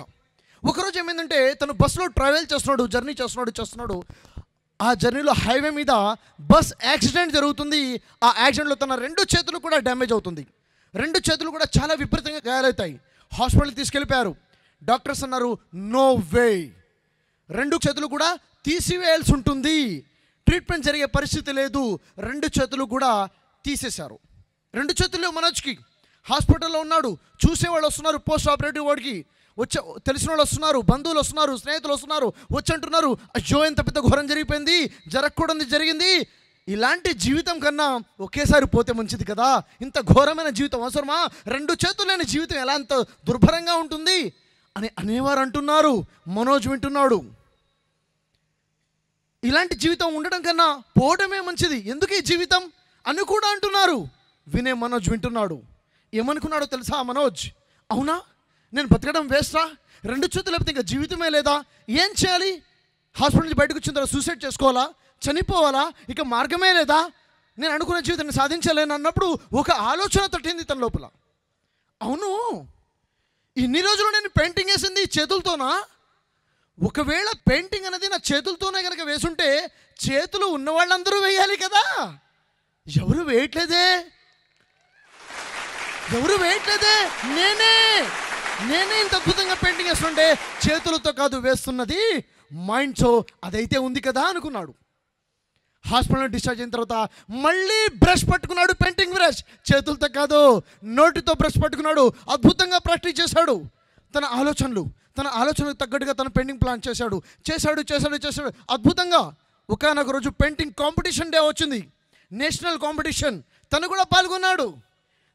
ఒకరోజు ఏమైందంటే తను బస్సులో ట్రావెల్ చేస్తున్నాడు, జర్నీ చేస్తున్నాడు. ఆ జర్నీలో హైవే మీద బస్ యాక్సిడెంట్ జరుగుతుంది. ఆ యాక్సిడెంట్లో తన 2 చేతులు కూడా డ్యామేజ్ అవుతుంది. 2 చేతులు కూడా చాలా విపరీతంగా గాయాలవుతాయి. హాస్పిటల్కి తీసుకెళ్ళిపోయారు. డాక్టర్స్ అన్నారు, నో వే, 2 చేతులు కూడా తీసివేయాల్సి ఉంటుంది, ట్రీట్మెంట్ జరిగే పరిస్థితి లేదు. 2 చేతులు కూడా తీసేశారు. 2 చేతుల్లో మనోజ్కి. హాస్పిటల్లో ఉన్నాడు, చూసేవాళ్ళు వస్తున్నారు, పోస్ట్ ఆపరేటివ్ వార్డ్కి తెలిసిన వాళ్ళు వస్తున్నారు, బంధువులు వస్తున్నారు, స్నేహితులు వస్తున్నారు, వచ్చి అంటున్నారు, అయ్యో ఎంత పెద్ద ఘోరం జరిగిపోయింది, జరగకూడదు జరిగింది, ఇలాంటి జీవితం కన్నా ఒకేసారి పోతే మంచిది కదా, ఇంత ఘోరమైన జీవితం అవసరమా, 2 చేతులు లేని జీవితం ఎలా అంత దుర్భరంగా ఉంటుంది అని అనేవారు అంటున్నారు. మనోజ్ వింటున్నాడు, ఇలాంటి జీవితం ఉండడం కన్నా పోవడమే మంచిది, ఎందుకు ఈ జీవితం అని కూడా అంటున్నారు. వినే మనోజ్ వింటున్నాడు. ఏమనుకున్నాడో తెలుసా మనోజ్? అవునా, నేను బతకడం వేస్టా, 2 చేతులు లేకపోతే ఇంకా జీవితమే లేదా, ఏం చేయాలి? హాస్పిటల్ నుంచి బయటకు వచ్చిన తర్వాత సూసైడ్ చేసుకోవాలా, చనిపోవాలా, ఇక మార్గమే లేదా, నేను అనుకున్న జీవితాన్ని సాధించలేను అన్నప్పుడు ఒక ఆలోచన తట్టింది తన లోపల. అవును, ఇన్ని రోజులు నేను పెయింటింగ్ వేసింది చేతులతోనా? ఒకవేళ పెయింటింగ్ అనేది నా చేతులతోనే కనుక వేసుంటే చేతులు ఉన్న వాళ్ళందరూ వేయాలి కదా, ఎవరు వేయట్లేదే, నేనే ఇంత అద్భుతంగా పెయింటింగ్ వేస్తుంటే చేతులతో కాదు వేస్తున్నది మైండ్తో, అదైతే ఉంది కదా అనుకున్నాడు. హాస్పిటల్ డిశ్చార్జ్ అయిన తర్వాత మళ్ళీ బ్రష్ పట్టుకున్నాడు, పెయింటింగ్ బ్రష్, చేతులతో కాదు నోటితో బ్రష్ పట్టుకున్నాడు, అద్భుతంగా ప్రాక్టీస్ చేశాడు. తన ఆలోచనలకు తగ్గట్టుగా తన పెయింటింగ్ ప్లాన్ చేశాడు అద్భుతంగా. ఒకనొక రోజు పెయింటింగ్ కాంపిటీషన్ డే వచ్చింది, నేషనల్ కాంపిటీషన్. తను కూడా పాల్గొన్నాడు.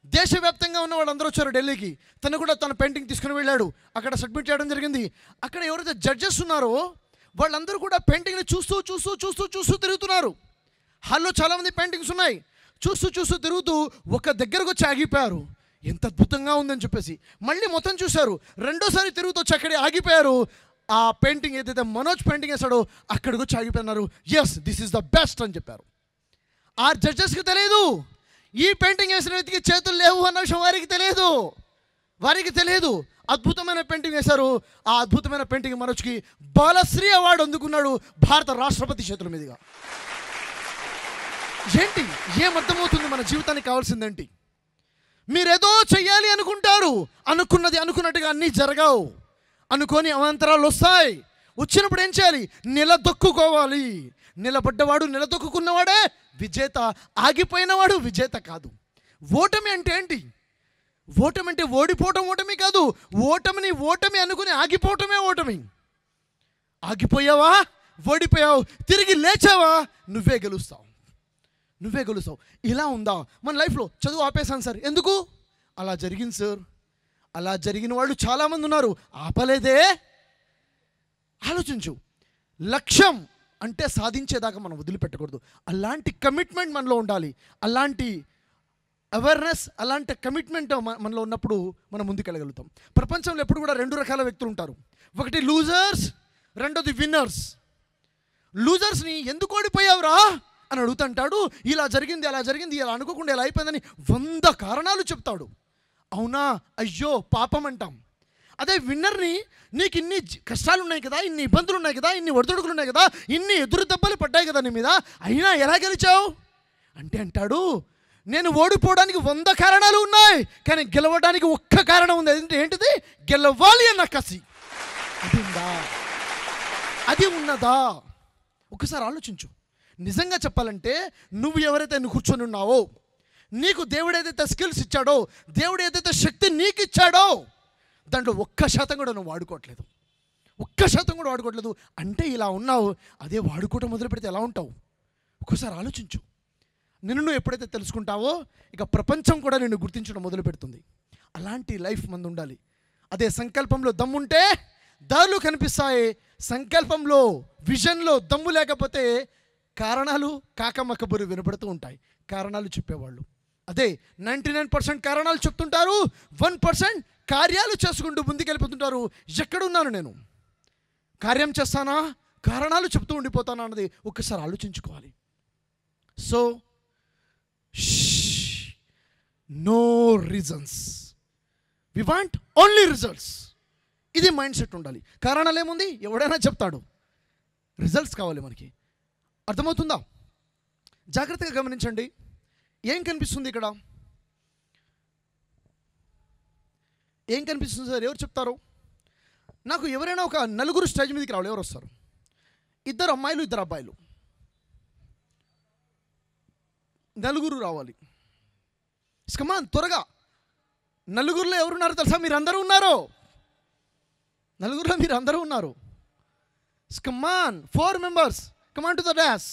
దేశవ్యాప్తంగా ఉన్న వాళ్ళందరూ వచ్చారు ఢిల్లీకి. తను కూడా తన పెయింటింగ్ తీసుకుని వెళ్ళాడు, అక్కడ సబ్మిట్ చేయడం జరిగింది. అక్కడ ఎవరైతే జడ్జెస్ ఉన్నారో వాళ్ళందరూ కూడా పెయింటింగ్ని చూస్తూ తిరుగుతున్నారు. హాల్లో చాలామంది పెయింటింగ్స్ ఉన్నాయి. చూస్తూ తిరుగుతూ ఒక దగ్గరకు వచ్చి ఆగిపోయారు. ఎంత అద్భుతంగా ఉందని చెప్పేసి మళ్ళీ మొత్తం చూశారు. రెండోసారి తిరుగుతూ వచ్చి అక్కడే ఆగిపోయారు. ఆ పెయింటింగ్ ఏదైతే మనోజ్ పెయింటింగ్ వేశాడో అక్కడికి వచ్చి ఆగిపోయినారు. Yes, this is the best అని చెప్పారు. ఆ జడ్జెస్కి తెలియదు ఈ పెయింటింగ్ వేసిన వ్యక్తికి చేతులు లేవు అన్న విషయం వారికి తెలియదు. అద్భుతమైన పెయింటింగ్ వేశారు. ఆ అద్భుతమైన పెయింటింగ్ మనోజ్కి బాలశ్రీ అవార్డు అందుకున్నాడు భారత రాష్ట్రపతి చేతుల మీదుగా. ఏంటి ఏమర్థమవుతుంది మన జీవితానికి కావాల్సిందేంటి? మీరేదో చెయ్యాలి అనుకుంటారు, అనుకున్నది అనుకున్నట్టుగా అన్నీ జరగవు, అనుకోని అవాంతరాలు వస్తాయి. వచ్చినప్పుడు ఏం చేయాలి? నిలదొక్కుకోవాలి. నిలబడ్డవాడు నిలదొక్కున్నవాడే విజేత, ఆగిపోయినవాడు విజేత కాదు. ఓటమి అంటే ఏంటి? ఓటమి అంటే ఓడిపోవటం ఓటమి కాదు. ఓటమి అనుకుని ఆగిపోవటమే ఓటమి. ఆగిపోయావా, ఓడిపోయావు, తిరిగి లేచావా, నువ్వే గెలుస్తావు. ఇలా ఉందా మన లైఫ్లో? చదువు ఆపేశాను సార్, ఎందుకు? అలా జరిగింది సార్. అలా జరిగిన వాళ్ళు చాలామంది ఉన్నారు. ఆపలేదే. ఆలోచించు. లక్ష్యం అంటే సాధించేదాకా మనం వదిలిపెట్టకూడదు. అలాంటి కమిట్మెంట్ మనలో ఉండాలి. అలాంటి అవేర్నెస్, అలాంటి కమిట్మెంట్ మనలో ఉన్నప్పుడు మనం ముందుకెళ్ళగలుగుతాం. ప్రపంచంలో ఎప్పుడు కూడా 2 రకాల వ్యక్తులు ఉంటారు. ఒకటి లూజర్స్, రెండోది విన్నర్స్. లూజర్స్ని ఎందుకు ఓడిపోయావురా అని అడుగుతుంటాడు. ఇలా జరిగింది, అలా జరిగింది, ఇలా అనుకోకుండా ఇలా అయిపోయిందని 100 కారణాలు చెప్తాడు. అవునా, అయ్యో పాపం అంటాం. అదే విన్నర్ని నీకు ఇన్ని కష్టాలు ఉన్నాయి కదా, ఇన్ని ఇబ్బందులు ఉన్నాయి కదా, ఇన్ని ఒడిదుడుకులు ఉన్నాయి కదా, ఇన్ని ఎదురు దెబ్బలు పడ్డాయి కదా నీ మీద, అయినా ఎలా గెలిచావు అంటే అంటాడు, నేను ఓడిపోవడానికి 100 కారణాలు ఉన్నాయి, కానీ గెలవడానికి ఒక్క కారణం ఉంది. అదంటే ఏంటిది? గెలవాలి అన్న కసి. అది ఉందా? అది ఉన్నదా? ఒకసారి ఆలోచించు. నిజంగా చెప్పాలంటే నువ్వు ఎవరైతే నువ్వు కూర్చొని ఉన్నావో, నీకు దేవుడు ఏదైతే స్కిల్స్ ఇచ్చాడో, దేవుడు ఏదైతే శక్తి నీకు ఇచ్చాడో, దాంట్లో 1% కూడా నువ్వు వాడుకోవట్లేదు. 1% కూడా వాడుకోవట్లేదు అంటే ఇలా ఉన్నావు. అదే వాడుకోవటం మొదలు పెడితే ఎలా ఉంటావు? ఒక్కసారి ఆలోచించు. నిన్ను నువ్వు ఎప్పుడైతే తెలుసుకుంటావో, ఇక ప్రపంచం కూడా నిన్ను గుర్తించడం మొదలు పెడుతుంది. అలాంటి లైఫ్ మంది ఉండాలి. అదే సంకల్పంలో దమ్ముంటే దారులు కనిపిస్తాయి. సంకల్పంలో, విజన్లో దమ్ము లేకపోతే కారణాలు కాకమక్కబురు వినపడుతూ ఉంటాయి. కారణాలు చెప్పేవాళ్ళు అదే 99% కారణాలు చెప్తుంటారు, 1% కార్యాలు చేసుకుంటూ ముందుకెళ్ళిపోతుంటారు. ఎక్కడున్నాను నేను? కార్యం చేస్తానా, కారణాలు చెప్తూ ఉండిపోతానా అన్నది ఒక్కసారి ఆలోచించుకోవాలి. So no reasons, we want only results. ఇది మైండ్ సెట్ ఉండాలి. కారణాలు ఏముంది? ఎవడైనా చెప్తాడు. రిజల్ట్స్ కావాలి మనకి. అర్థమవుతుందా? జాగ్రత్తగా గమనించండి. ఏం కనిపిస్తుంది ఇక్కడ? ఏం కనిపిస్తుంది సార్? ఎవరు చెప్తారు నాకు? ఎవరైనా ఒక నలుగురు స్టేజ్ మీదకి రావాలి. ఎవరు వస్తారు? 2 అమ్మాయిలు 2 అబ్బాయిలు, నలుగురు రావాలి. కమాన్, త్వరగా. నలుగురిలో ఎవరున్నారు తెలుసా? మీరు అందరూ ఉన్నారు. నలుగురిలో మీరు అందరూ ఉన్నారు. కమాన్, 4 members, come on to the dash.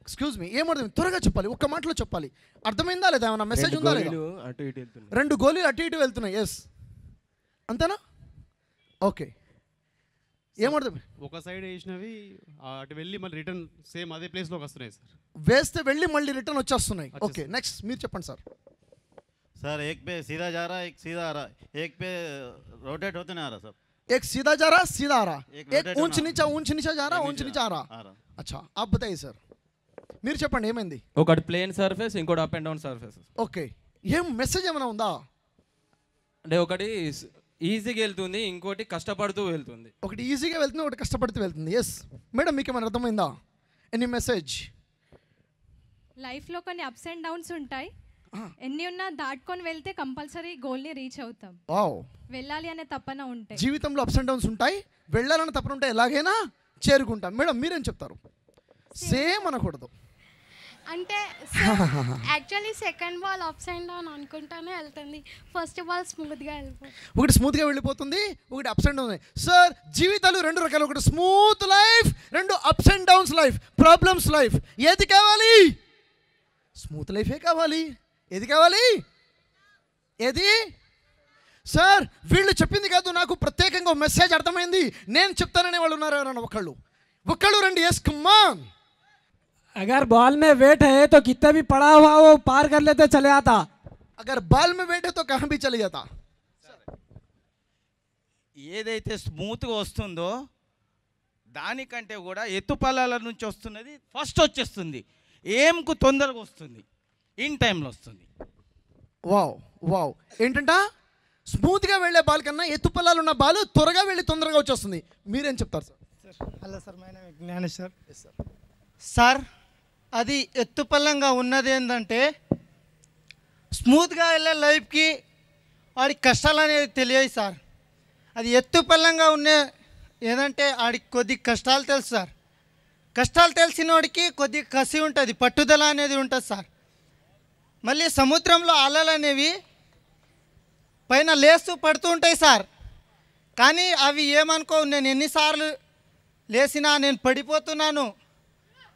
Excuse me, ఏమర్థం? త్వరగా చెప్పాలి, ఒక్క మాటలో చెప్పాలి. అర్థమైందా లేదా? ఏమన్నా మెసేజ్ ఉందా లేదా? 2 గోళీలు అటు ఇటు వెళ్తున్నాయి. ఎస్, అంతేనా? ఓకే. ఏమర్థం? ఒక సైడ్ వేసినవి అటు వెళ్ళి మళ్ళీ రిటర్న్ సేమ్ అదే ప్లేస్లోకి వస్తున్నాయి సార్. వేస్తే వెళ్ళి మళ్ళీ రిటర్న్ వచ్చేస్తున్నాయి. ఓకే, నెక్స్ట్ మీరు చెప్పండి సార్. सर एक पे सीधा जा रहा है, एक सीधा आ रहा है, एक पे रोटेट होते नहीं आ रहा सब. एक सीधा जा रहा, सीधा आ रहा, एक एक ऊंच नीचा जा रहा, ऊंच नीचा आ रहा. अच्छा, आप बताइए सर. మీరు చెప్పండి ఏమైంది? ఒకటి ప్లేన్ సర్ఫేస్, ఇంకోటి up and down surface. Okay, ఏం మెసేజ్ ఏమైనా ఉందా? అంటే ఒకటి ఈజీగా వెళ్తుంది, ఇంకోటి కష్టపడుతూ వెళ్తుంది. ఒకటి ఈజీగా వెళ్తుంది, ఒకటి కష్టపడుతూ వెళ్తుంది. ఎస్ మేడం, మీకు ఏమైనా అర్థమైందా? Any message? లైఫ్లో కొన్ని అప్స్ అండ్ డౌన్స్ ఉంటాయి. ఎన్ని ఉన్నా దాటుకొని వెళ్తే కంపల్సరీ గోల్ని రీచ్ అవుతాం. వావ్, వెళ్ళాలి అనే తపన ఉంటే జీవితంలో అప్స్ అండ్ డౌన్స్ ఉంటాయి, వెళ్ళాలని తపన ఉంటాయి, ఎలాగైనా చేరుకుంటాం. మేడం మీరేం చెప్తారు? సేమ్ అనకూడదు అంటే actually second ball ups and down అనుకుంటానే వెళ్తుంది, ఫస్ట్ బాల్ స్మూత్గా వెళ్ళిపోతుంది. ఒకటి స్మూత్గా వెళ్ళిపోతుంది, ఒకటి అప్స్ అండ్ డౌన్స్. సార్ జీవితాలు 2 రకాలు, ఒకటి smooth life, 2 ups and downs life, problems life. ఏది కావాలి? స్మూత్ లైఫే కావాలి. ఏది కావాలి? ఏది? సార్ వీళ్ళు చెప్పింది కాదు, నాకు ప్రత్యేకంగా మెసేజ్ అర్థమైంది, నేను చెప్తాననే వాళ్ళు ఉన్నారు. ఎవరన్నా ఒకళ్ళు రండి. Yes come on. अगर बॉल में वेट है तो कितना भी पड़ा हुआ वो पार कर लेते चले आता. अगर बॉल में वेट है तो कहाँ भी चले जाता. ఏదైతే స్మూత్గా వస్తుందో దానికంటే కూడా ఎత్తుపల్లాల నుంచి వస్తున్నది ఫస్ట్ వచ్చేస్తుంది, ఏంకు తొందరగా వస్తుంది, ఇన్ టైంలో వస్తుంది. Wow wow. ఏంటంట? స్మూత్గా వెళ్ళే బాల్ కన్నా ఎత్తుపల్లాలు ఉన్న బాల్ త్వరగా వెళ్ళి తొందరగా వచ్చేస్తుంది. మీరేం చెప్తారు sir? Hello sir, my name Gnaneshwar. Sir అది ఎత్తుపల్లంగా ఉన్నది ఏంటంటే స్మూత్గా వెళ్ళే లైఫ్కి వాడికి కష్టాలు అనేది తెలియదు సార్. అది ఎత్తుపల్లంగా ఉండే ఏదంటే వాడికి కొద్ది కష్టాలు తెలుసు సార్. కష్టాలు తెలిసిన వాడికి కొద్ది కసి ఉంటుంది, పట్టుదల అనేది ఉంటుంది సార్. మళ్ళీ సముద్రంలో అలలు అనేవి పైన లేస్తూ పడుతూ ఉంటాయి సార్. కానీ అవి ఏమనుకో, నేను ఎన్నిసార్లు లేచినా నేను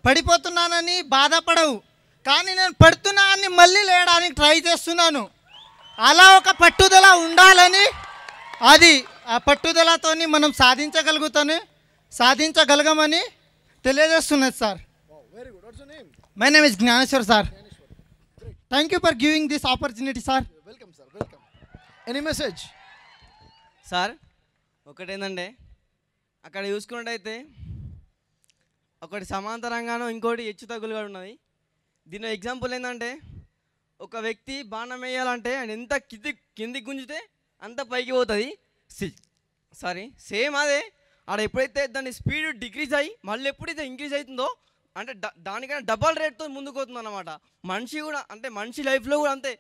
పడిపోతున్నానని బాధపడవు, కానీ నేను పడుతున్నా అని మళ్ళీ లేయడానికి ట్రై చేస్తున్నాను. అలా ఒక పట్టుదల ఉండాలని, అది ఆ పట్టుదలతోని మనం సాధించగలగమని తెలియజేస్తున్నది sir. My name is Gnaneshwar sir. Thank you for giving this opportunity sir. Welcome sir, welcome. Any message? Sir ఒకటేందంటే అక్కడ చూసుకున్నట్టయితే ఒకటి సమాంతరంగానూ ఇంకోటి హెచ్చు తగ్గులుగా ఉన్నది. దీని ఎగ్జాంపుల్ ఏంటంటే ఒక వ్యక్తి బాణం వేయాలంటే ఆయన ఎంత కిందికి గుంజితే అంత పైకి పోతుంది. సేమ్ అదే ఆడ ఎప్పుడైతే దాని స్పీడ్ డిక్రీజ్ అయ్యి మళ్ళీ ఎప్పుడైతే ఇంక్రీజ్ అవుతుందో అంటే దానికన్నా డబల్ రేట్తో ముందుకు పోతుంది అన్నమాట. మనిషి కూడా అంటే మనిషి లైఫ్లో కూడా అంతే,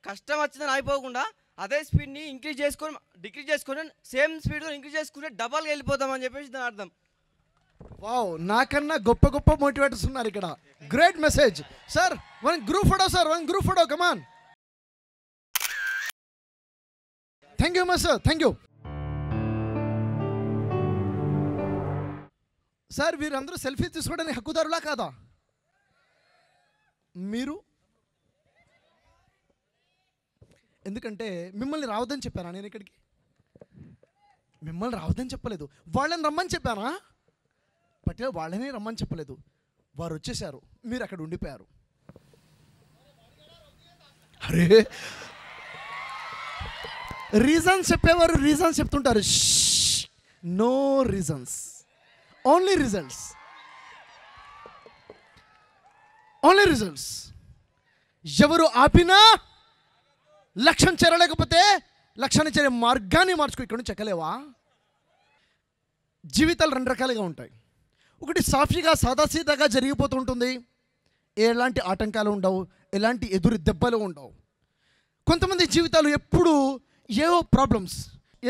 కష్టం వచ్చిందని అయిపోకుండా అదే స్పీడ్ని డిక్రీజ్ చేసుకొని సేమ్ స్పీడ్లో ఇంక్రీజ్ చేసుకుంటే డబల్గా వెళ్ళిపోతామని చెప్పేసి దాని అర్థం. వావ్, నాకన్నా గొప్ప గొప్ప మోటివేటర్స్ ఉన్నారు ఇక్కడ. Great message sir. One group photo sir, one group photo, come on. Thank you much sir, thank you sir. వీరందరూ సెల్ఫీ తీసుకోవడానికి హక్కుదారులా కాదా? మీరు ఎందుకంటే మిమ్మల్ని రావద్దని చెప్పానా నేను ఇక్కడికి? మిమ్మల్ని రావద్దని చెప్పలేదు, వాళ్ళని రమ్మని చెప్పానా? బట్ వాళ్ళని రమ్మని చెప్పలేదు, వారు వచ్చేసారు, మీరు అక్కడ ఉండిపోయారు. అరే రీజన్స్ చెప్పేవారు రీజన్స్ చెప్తుంటారు. No reasons, only results, only results. ఎవరు ఆపినా లక్ష్యం చేరలేకపోతే లక్ష్యాన్ని చేరే మార్గాన్ని మార్చుకో. ఇక్కడ నుంచి చెక్కలేవా? జీవితాలు రెండు రకాలుగా ఉంటాయి. ఒకటి సాఫీగా సాదాసీదాగా జరిగిపోతూ ఉంటుంది, ఎలాంటి ఆటంకాలు ఉండవు, ఎలాంటి ఎదురు దెబ్బలు ఉండవు. కొంతమంది జీవితాలు ఎప్పుడు ఏవో ప్రాబ్లమ్స్,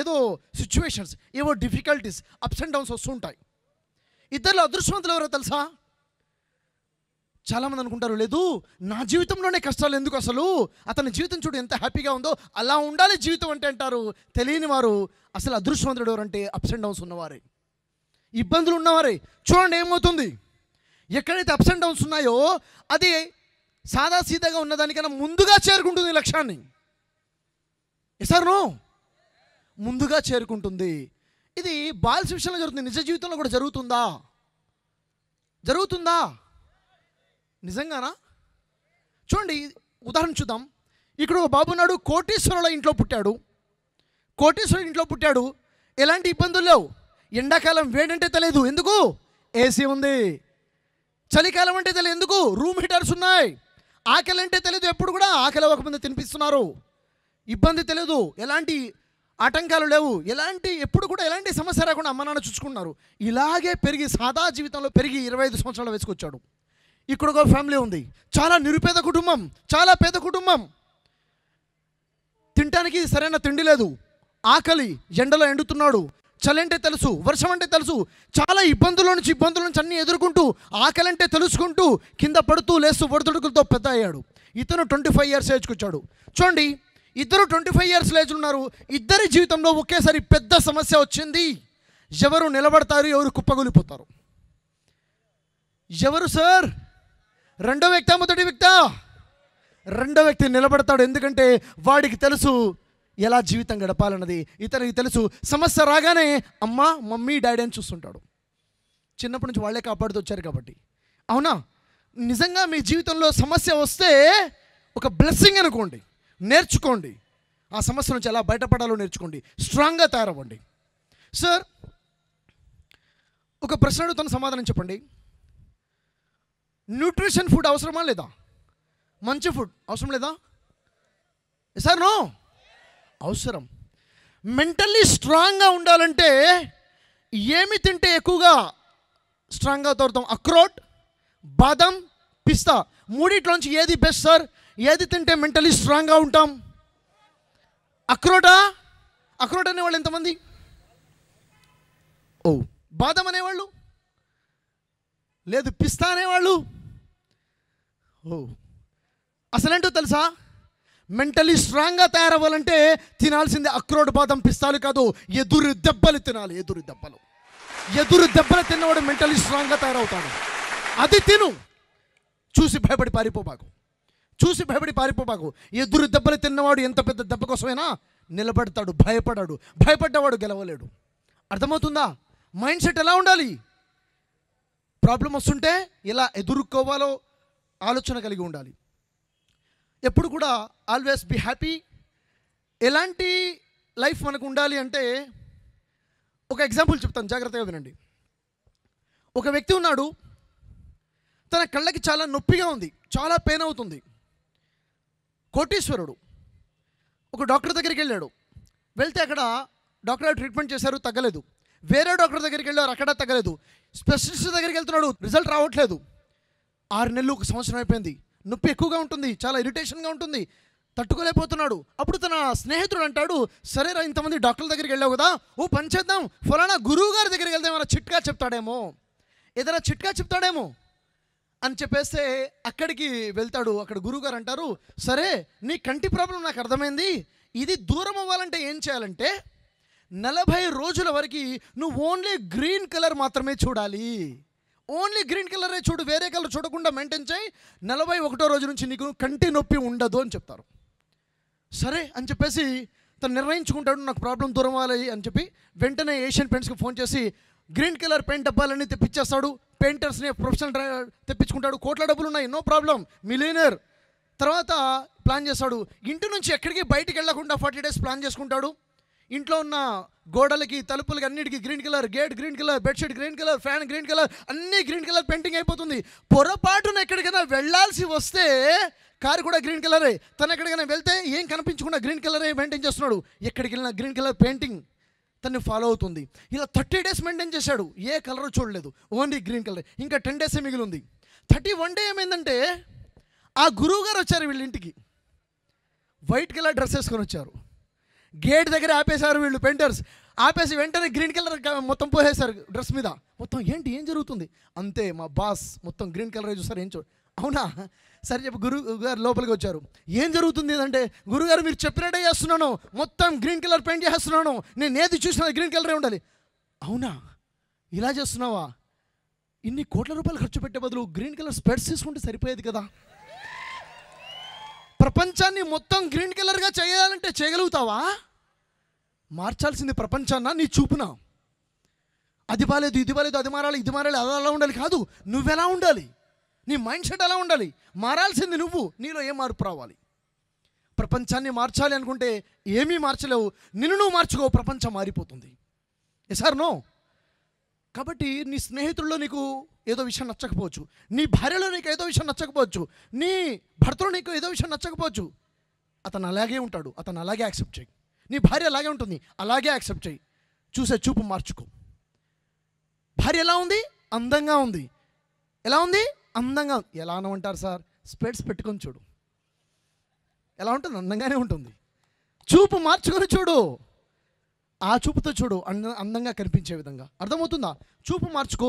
ఏదో సిచ్యువేషన్స్, ఏవో డిఫికల్టీస్, అప్స్ అండ్ డౌన్స్ వస్తుంటాయి. ఇద్దరు అదృష్టవంతులు ఎవరో తెలుసా? చాలామంది అనుకుంటారు, లేదు నా జీవితంలోనే కష్టాలు ఎందుకు, అసలు అతని జీవితం చూడు ఎంత హ్యాపీగా ఉందో, అలా ఉండాలి జీవితం అంటే అంటారు. తెలియని వారు అసలు అదృష్టవంతుడు ఎవరంటే అప్స్ అండ్ డౌన్స్ ఉన్నవారే, ఇబ్బందులు ఉన్నవారే. చూడండి ఏమవుతుంది, ఎక్కడైతే అప్స్ అండ్ డౌన్స్ ఉన్నాయో అది సాదాసీదాగా ఉన్నదానికన్నా ముందుగా చేరుకుంటుంది లక్ష్యాన్ని. ఎసార్నో ముందుగా చేరుకుంటుంది. ఇది బాల్స్ విషయంలో జరుగుతుంది, నిజ జీవితంలో కూడా జరుగుతుందా? జరుగుతుందా నిజంగానా? చూడండి ఉదాహరణ చూద్దాం. ఇక్కడ ఒక బాబు ఉన్నాడు, కోటీశ్వరుల ఇంట్లో పుట్టాడు. కోటీశ్వరుల ఇంట్లో పుట్టాడు, ఎలాంటి ఇబ్బందులు లేవు. ఎండాకాలం వేడంటే తెలియదు, ఎందుకు? ఏసీ ఉంది. చలికాలం అంటే తెలియదు, ఎందుకు? రూమ్ హీటర్స్ ఉన్నాయి. ఆకలి అంటే తెలియదు, ఎప్పుడు కూడా ఆకలి అవ్వకముందు తినిపిస్తున్నారు. ఇబ్బంది తెలియదు, ఎలాంటి ఆటంకాలు లేవు, ఎప్పుడు కూడా ఎలాంటి సమస్య రాకుండా అమ్మ నాన్న చూసుకున్నారు. ఇలాగే పెరిగి సాదా జీవితంలో పెరిగి 25 సంవత్సరాలు వేసుకొచ్చాడు. ఇక్కడ ఒక ఫ్యామిలీ ఉంది, చాలా నిరుపేద కుటుంబం, చాలా పేద కుటుంబం. తినడానికి సరైన తిండి లేదు, ఆకలి, ఎండలో ఎండుతున్నాడు. చలి అంటే తెలుసు, వర్షం అంటే తెలుసు, చాలా ఇబ్బందుల నుంచి అన్నీ ఎదుర్కొంటూ, ఆకలి అంటే తెలుసుకుంటూ, కింద పడుతూ లేస్తూ ఒడిదుడుకులతో పెద్ద అయ్యాడు. ఇతను 25 ఇయర్స్ ఏజ్కి వచ్చాడు. చూడండి, ఇద్దరు 25 ఇయర్స్ ఏజ్ ఉన్నారు. ఇద్దరి జీవితంలో ఒకేసారి పెద్ద సమస్య వచ్చింది. ఎవరు నిలబడతారు, ఎవరు కుప్పగొలిపోతారు? ఎవరు సార్? రెండో వ్యక్తి, మొదటి వ్యక్తి? రెండో వ్యక్తి నిలబడతాడు. ఎందుకంటే వాడికి తెలుసు ఎలా జీవితం గడపాలన్నది. ఇతనికి తెలుసు సమస్య రాగానే అమ్మ, మమ్మీ, డాడీ అని చూస్తుంటాడు. చిన్నప్పటి నుంచి వాళ్ళే కాపాడుతూ వచ్చారు కాబట్టి. అవునా? నిజంగా మీ జీవితంలో సమస్య వస్తే ఒక బ్లెస్సింగ్ అనుకోండి, నేర్చుకోండి. ఆ సమస్య నుంచి ఎలా బయటపడాలో నేర్చుకోండి, స్ట్రాంగ్గా తయారవ్వండి. సార్ ఒక ప్రశ్న అడుగుతాను, సమాధానం చెప్పండి. న్యూట్రిషన్ ఫుడ్ అవసరమా లేదా? మంచి ఫుడ్ అవసరం లేదా? సార్ నో, అవసరం. మెంటల్లీ స్ట్రాంగ్గా ఉండాలంటే ఏమి తింటే ఎక్కువగా స్ట్రాంగ్గా తోరుతాం? అక్రోట్, బాదం, పిస్తా, మూడిట్లోంచి ఏది బెస్ట్ సార్? ఏది తింటే మెంటల్లీ స్ట్రాంగ్గా ఉంటాం? అక్రోటా? అక్రోట్ అనేవాళ్ళు ఎంతమంది? ఓ, బాదం అనేవాళ్ళు లేదు, పిస్తా అనేవాళ్ళు. ఓ, అసలేంటో తెలుసా? మెంటలీ స్ట్రాంగ్గా తయారవ్వాలంటే తినాల్సిందే అక్రోట్, బాదం, పిస్తాలు కాదు, ఎదురు దెబ్బలు తినాలి. ఎదురు దెబ్బలు తిన్నవాడు మెంటలీ స్ట్రాంగ్గా తయారవుతాడు. అది తిను. చూసి భయపడి పారిపోబాకు. ఎదురు దెబ్బలు తిన్నవాడు ఎంత పెద్ద దెబ్బ కోసమైనా నిలబడతాడు, భయపడ్డవాడు గెలవలేడు. అర్థమవుతుందా? మైండ్ సెట్ ఎలా ఉండాలి? ప్రాబ్లం వస్తుంటే ఎలా ఎదుర్కోవాలో ఆలోచన కలిగి ఉండాలి. ఎప్పుడు కూడా ఆల్వేస్ బీ హ్యాపీ. ఎలాంటి లైఫ్ మనకు ఉండాలి అంటే ఒక ఎగ్జాంపుల్ చెప్తాను, జాగ్రత్తగా వినండి. ఒక వ్యక్తి ఉన్నాడు, తన కళ్ళకి చాలా నొప్పిగా ఉంది, చాలా పెయిన్ అవుతుంది. కోటీశ్వరుడు. ఒక డాక్టర్ దగ్గరికి వెళ్ళాడు. వెళ్తే అక్కడ డాక్టర్ ట్రీట్మెంట్ చేశారు, తగ్గలేదు. వేరే డాక్టర్ దగ్గరికి వెళ్ళారు, అక్కడ తగ్గలేదు. స్పెషలిస్ట్ దగ్గరికి వెళ్తున్నాడు, రిజల్ట్ రావట్లేదు. 6 నెలలు, 1 సంవత్సరం అయిపోయింది. నొప్పి ఎక్కువగా ఉంటుంది, చాలా ఇరిటేషన్గా ఉంటుంది, తట్టుకోలేకపోతున్నాడు. అప్పుడు తన స్నేహితుడు అంటాడు, సరేరా ఇంతమంది డాక్టర్ల దగ్గరికి వెళ్ళావు కదా, ఓ పని చేద్దాం, ఫలానా గురువు గారి దగ్గరికి వెళ్తే ఏమైనా చిట్కా చెప్తాడేమో, ఏదైనా చిట్కా చెప్తాడేమో అని చెప్పేస్తే అక్కడికి వెళ్తాడు. అక్కడ గురువుగారు అంటారు, సరే నీ కంటి ప్రాబ్లం నాకు అర్థమైంది, ఇది దూరం అవ్వాలంటే ఏం చేయాలంటే 40 రోజుల వరకు నువ్వు ఓన్లీ గ్రీన్ కలర్ మాత్రమే చూడాలి, ఓన్లీ గ్రీన్ కలరే చూడు, వేరే కలర్ చూడకుండా మెయింటైన్ చేయి, 41వ రోజు నుంచి నీకు కంటి నొప్పి ఉండదు అని చెప్తారు. సరే అని చెప్పేసి తను నిర్ణయించుకుంటాడు, నాకు ప్రాబ్లం దూరం అవ్వాలి అని చెప్పి వెంటనే ఏషియన్ పెయింట్స్కి ఫోన్ చేసి గ్రీన్ కలర్ పెయింట్ డబ్బాలన్నీ తెప్పించేస్తాడు. పెయింటర్స్ని ప్రొఫెషనల్ తెప్పించుకుంటాడు, కోట్ల డబ్బులు ఉన్నాయి, నో ప్రాబ్లం, మిలియనర్. తర్వాత ప్లాన్ చేస్తాడు, ఇంటి నుంచి ఎక్కడికి బయటికి వెళ్ళకుండా 40 డేస్ ప్లాన్ చేసుకుంటాడు. ఇంట్లో ఉన్న గోడలకి, తలుపులకి అన్నిటికీ green colour, gate green colour, bedsheet green colour, fan green colour, అన్నీ గ్రీన్ కలర్ పెయింటింగ్ అయిపోతుంది. పొరపాటున ఎక్కడికైనా వెళ్ళాల్సి వస్తే కారు కూడా గ్రీన్ కలరే. తను ఎక్కడికైనా వెళ్తే ఏం కనిపించకుండా గ్రీన్ కలరే మెయింటైన్ చేస్తున్నాడు. ఎక్కడికి వెళ్ళినా గ్రీన్ కలర్ పెయింటింగ్ తను ఫాలో అవుతుంది. ఇలా 30 డేస్ మెయింటైన్ చేశాడు, ఏ కలర్ చూడలేదు, ఓన్లీ గ్రీన్ కలర్. ఇంకా 10 డేసే మిగిలి ఉంది. 31 డే ఏమైందంటే ఆ గురువు గారు వచ్చారు వీళ్ళ ఇంటికి, వైట్ కలర్ డ్రెస్ వేసుకొని వచ్చారు. గేట్ దగ్గర ఆపేశారు వీళ్ళు పెయింటర్స్, ఆపేసి వెంటనే గ్రీన్ కలర్ మొత్తం పోసేశారు డ్రెస్ మీద. మొత్తం ఏంటి, ఏం జరుగుతుంది? అంతే, మా బాస్ మొత్తం గ్రీన్ కలర్ చూస్తారు, ఏం చూడు. అవునా, సరే చెప్పి గురువు గారు లోపలికి వచ్చారు. ఏం జరుగుతుంది అంటే, గురుగారు మీరు చెప్పినట్టే చేస్తున్నాను, మొత్తం గ్రీన్ కలర్ పెయింట్ చేస్తున్నాను, నేను ఏది చూసినా గ్రీన్ కలరే ఉండాలి. అవునా, ఇలా చేస్తున్నావా? ఇన్ని కోట్ల రూపాయలు ఖర్చు పెట్టే బదులు గ్రీన్ కలర్ స్పెడ్స్ తీసుకుంటే సరిపోయేది కదా. ప్రపంచాన్ని మొత్తం గ్రీన్ కలర్గా చేయాలంటే చేయగలుగుతావా? మార్చాల్సింది ప్రపంచాన్న నీ చూపున. అది బాలేదు, ఇది బాలేదు, అది మారాలి, ఇది మారాలి, అది అలా ఉండాలి కాదు, నువ్వెలా ఉండాలి, నీ మైండ్ సెట్ ఎలా ఉండాలి, మారాల్సింది నువ్వు, నీలో ఏ మార్పు రావాలి. ప్రపంచాన్ని మార్చాలి అనుకుంటే ఏమీ మార్చలేవు, నిన్ను నువ్వు మార్చుకో, ప్రపంచం మారిపోతుంది. ఎసార్ నో. కాబట్టి నీ స్నేహితుల్లో నీకు ఏదో విషయం నచ్చకపోవచ్చు, నీ భార్యలో నీకు ఏదో విషయం నచ్చకపోవచ్చు, నీ భర్తలో నీకు ఏదో విషయం నచ్చకపోవచ్చు. అతను అలాగే ఉంటాడు, అతను అలాగే యాక్సెప్ట్ చేయి. నీ భార్య అలాగే ఉంటుంది, అలాగే యాక్సెప్ట్ చేయి. చూసే చూపు మార్చుకో. భార్య ఎలా ఉంది? అందంగా ఉంది. ఎలా ఉంది? అందంగా. ఎలా అనమంటారు సార్? స్పెడ్స్ పెట్టుకొని చూడు, ఎలా ఉంటుంది? అందంగానే ఉంటుంది. చూపు మార్చుకొని చూడు, ఆ చూపుతో చూడు, అందంగా కనిపించే విధంగా. అర్థమవుతుందా? చూపు మార్చుకో.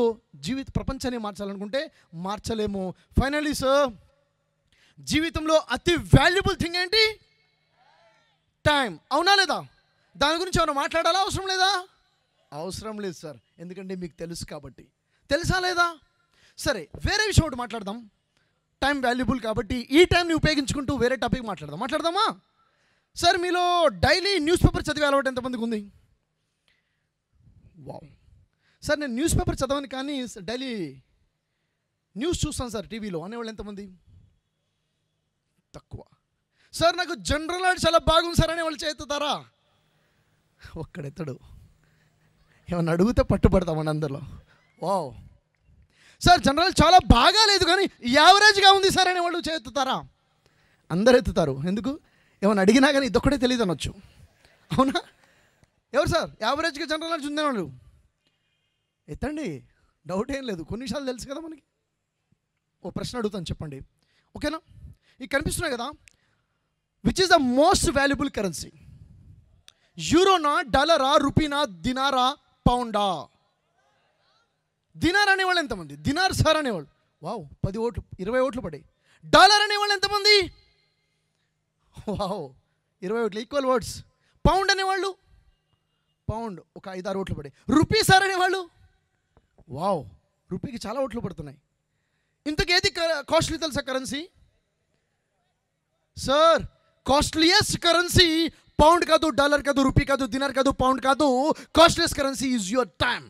ప్రపంచాన్ని మార్చాలనుకుంటే మార్చలేము. ఫైనల్లీ సార్, జీవితంలో అతి వాల్యుబుల్ థింగ్ ఏంటి? టైం. అవునా లేదా? దాని గురించి ఏమైనా మాట్లాడాలా? అవసరం లేదా? అవసరం లేదు సార్, ఎందుకంటే మీకు తెలుసు కాబట్టి. తెలుసా లేదా? సరే, వేరే విషయం ఒకటి మాట్లాడదాం. టైం వాల్యుబుల్ కాబట్టి ఈ టైంని ఉపయోగించుకుంటూ వేరే టాపిక్ మాట్లాడదామా? సార్, మీలో డైలీ న్యూస్ పేపర్ చదివే అలవాటు ఎంతమందికి ఉంది? వావ్. సార్, నేను న్యూస్ పేపర్ చదవను కానీ డైలీ న్యూస్ చూస్తాను సార్ టీవీలో అనేవాళ్ళు ఎంతమంది? తక్కువ. సార్, నాకు జనరల్ నాలెడ్జ్ చాలా బాగుంది సార్ అనేవాళ్ళు చేస్తారా? ఒక్కడెత్తడు. ఏమన్నా అడిగితే పట్టుబడతామని అందరిలో. వావ్. సార్, జనరల్ చాలా బాగా లేదు కానీ యావరేజ్గా ఉంది సార్ అనేవాళ్ళు చేస్తారా? అందరు ఎత్తుతారు. ఎందుకు? ఏమన్నా అడిగినా కానీ ఇదొక్కడే తెలియదు అనొచ్చు. అవునా? ఎవరు సార్ యావరేజ్గా జనరల్ నాలెడ్జ్ ఉందేవాళ్ళు? ఎత్తండి, డౌట్ ఏం లేదు. కొన్ని విషయాలు తెలుసు కదా మనకి. ఓ ప్రశ్న అడుగుతాను, చెప్పండి, ఓకేనా? ఇవి కనిపిస్తున్నాయి కదా. Which is the most valuable currency? యూరోనా, డాలరా, రూపీనా, దినారా, పౌండా? దినార్ అనేవాళ్ళు ఎంతమంది? దినార్ సార్ అనేవాళ్ళు వావ్ 10 ఓట్లు 20 ఓట్లు పడ్డాయి. డాలర్ అనేవాళ్ళు ఎంతమంది? వావ్ 20 ఓట్లు, ఈక్వల్ వర్డ్స్. పౌండ్ అనేవాళ్ళు, పౌండ్ ఒక 5-6 ఓట్లు పడ్డాయి. రూపీ సార్ అనేవాళ్ళు, వావ్ రూపీకి చాలా ఓట్లు పడుతున్నాయి. ఇంతకేది కాస్ట్లీ తెలుసా currency? Sir, costliest currency pound కాదు, డాలర్ కాదు, రూపీ కాదు, దినార్ కాదు, పౌండ్ కాదు. Costliest currency is your time.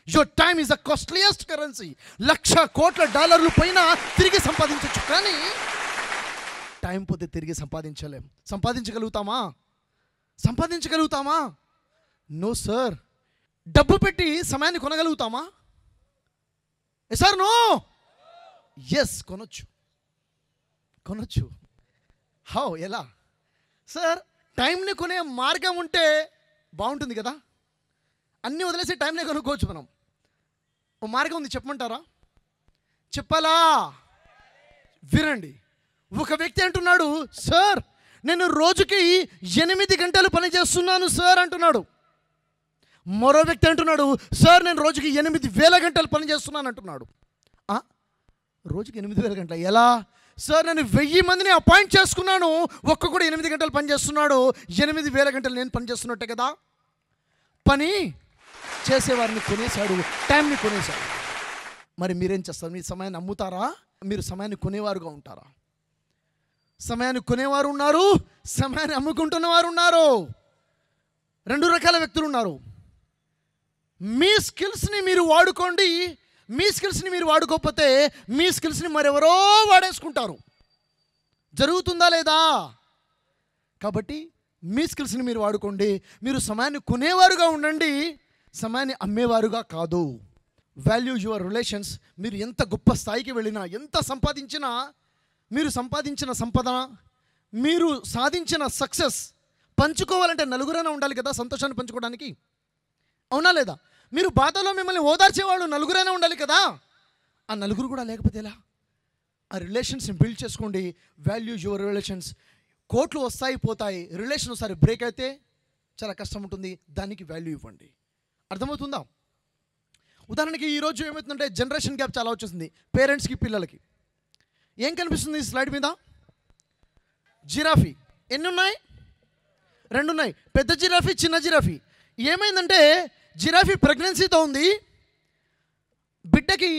Your time is the costliest currency. 1,00,000 కోట్ల డాలర్లు పైన తిరిగి సంపాదించవచ్చు, కానీ టైం పోతే తిరిగి సంపాదించలేం. సంపాదించగలుగుతామా? No sir. డబ్బు పెట్టి సమయాన్ని కొనగలుగుతామా? Sir no. ఎస్, కొనొచ్చు. హౌ? ఎలా? సార్, టైంని కొనే మార్గం ఉంటే బాగుంటుంది కదా. అన్నీ వదిలేసి టైంనే కొనుక్కోవచ్చు మనం. ఓ మార్గం ఉంది, చెప్పమంటారా? చెప్పాలా? వినండి. ఒక వ్యక్తి అంటున్నాడు, సార్ నేను రోజుకి 8 గంటలు పని చేస్తున్నాను సార్ అంటున్నాడు. మరో వ్యక్తి అంటున్నాడు, సార్ నేను రోజుకి 8,000 గంటలు పని చేస్తున్నాను అంటున్నాడు. రోజుకి 8,000 గంటలు ఎలా? సార్ నేను 1000 మందిని అపాయింట్ చేసుకున్నాను, ఒక్కొక్కడు 8 గంటలు పని చేస్తున్నాడు, 8,000 గంటలు నేను పని చేస్తున్నట్టే కదా. పని చేసేవారిని కొనేశాడు, టైంని కొనేశాడు. మరి మీరేం చేస్తారు? మీ సమయాన్ని అమ్ముతారా? మీరు సమయాన్ని కొనేవారుగా ఉంటారా? సమయాన్ని కొనేవారు ఉన్నారు, సమయాన్ని అమ్ముకుంటున్న వారు ఉన్నారు. 2 రకాల వ్యక్తులు ఉన్నారు. మీ స్కిల్స్ని మీరు వాడుకోండి, మీ స్కిల్స్ని మీరు వాడుకోకపోతే మీ స్కిల్స్ని మరెవరో వాడేసుకుంటారు. జరుగుతుందా లేదా? కాబట్టి మీ స్కిల్స్ని మీరు వాడుకోండి. మీరు సమయాన్ని కొనేవారుగా ఉండండి, సమయాన్ని అమ్మేవారుగా కాదు. Value your relations. మీరు ఎంత గొప్ప స్థాయికి వెళ్ళినా, ఎంత సంపాదించినా, మీరు సంపాదించిన సంపద, మీరు సాధించిన సక్సెస్ పంచుకోవాలంటే నలుగురైనా ఉండాలి కదా సంతోషాన్ని పంచుకోవడానికి. అవునా లేదా? మీరు బాధలో మిమ్మల్ని ఓదార్చేవాళ్ళు నలుగురైనా ఉండాలి కదా. ఆ నలుగురు కూడా లేకపోతే ఎలా? ఆ రిలేషన్స్ని బిల్డ్ చేసుకోండి. Value your relations. కోట్లు వస్తాయి పోతాయి, రిలేషన్ ఒకసారి బ్రేక్ అయితే చాలా కష్టం ఉంటుంది. దానికి వాల్యూ ఇవ్వండి. అర్థమవుతుందా? ఉదాహరణకి ఈరోజు ఏమవుతుందంటే జనరేషన్ గ్యాప్ చాలా వచ్చేసింది పేరెంట్స్కి పిల్లలకి. ఏం కనిపిస్తుంది స్లైడ్ మీద? జిరాఫీ. ఎన్ని ఉన్నాయి? 2 ఉన్నాయి. పెద్ద జిరాఫీ, చిన్న జిరాఫీ. ఏమైందంటే జిరాఫీ ప్రెగ్నెన్సీతో ఉంది, బిడ్డకి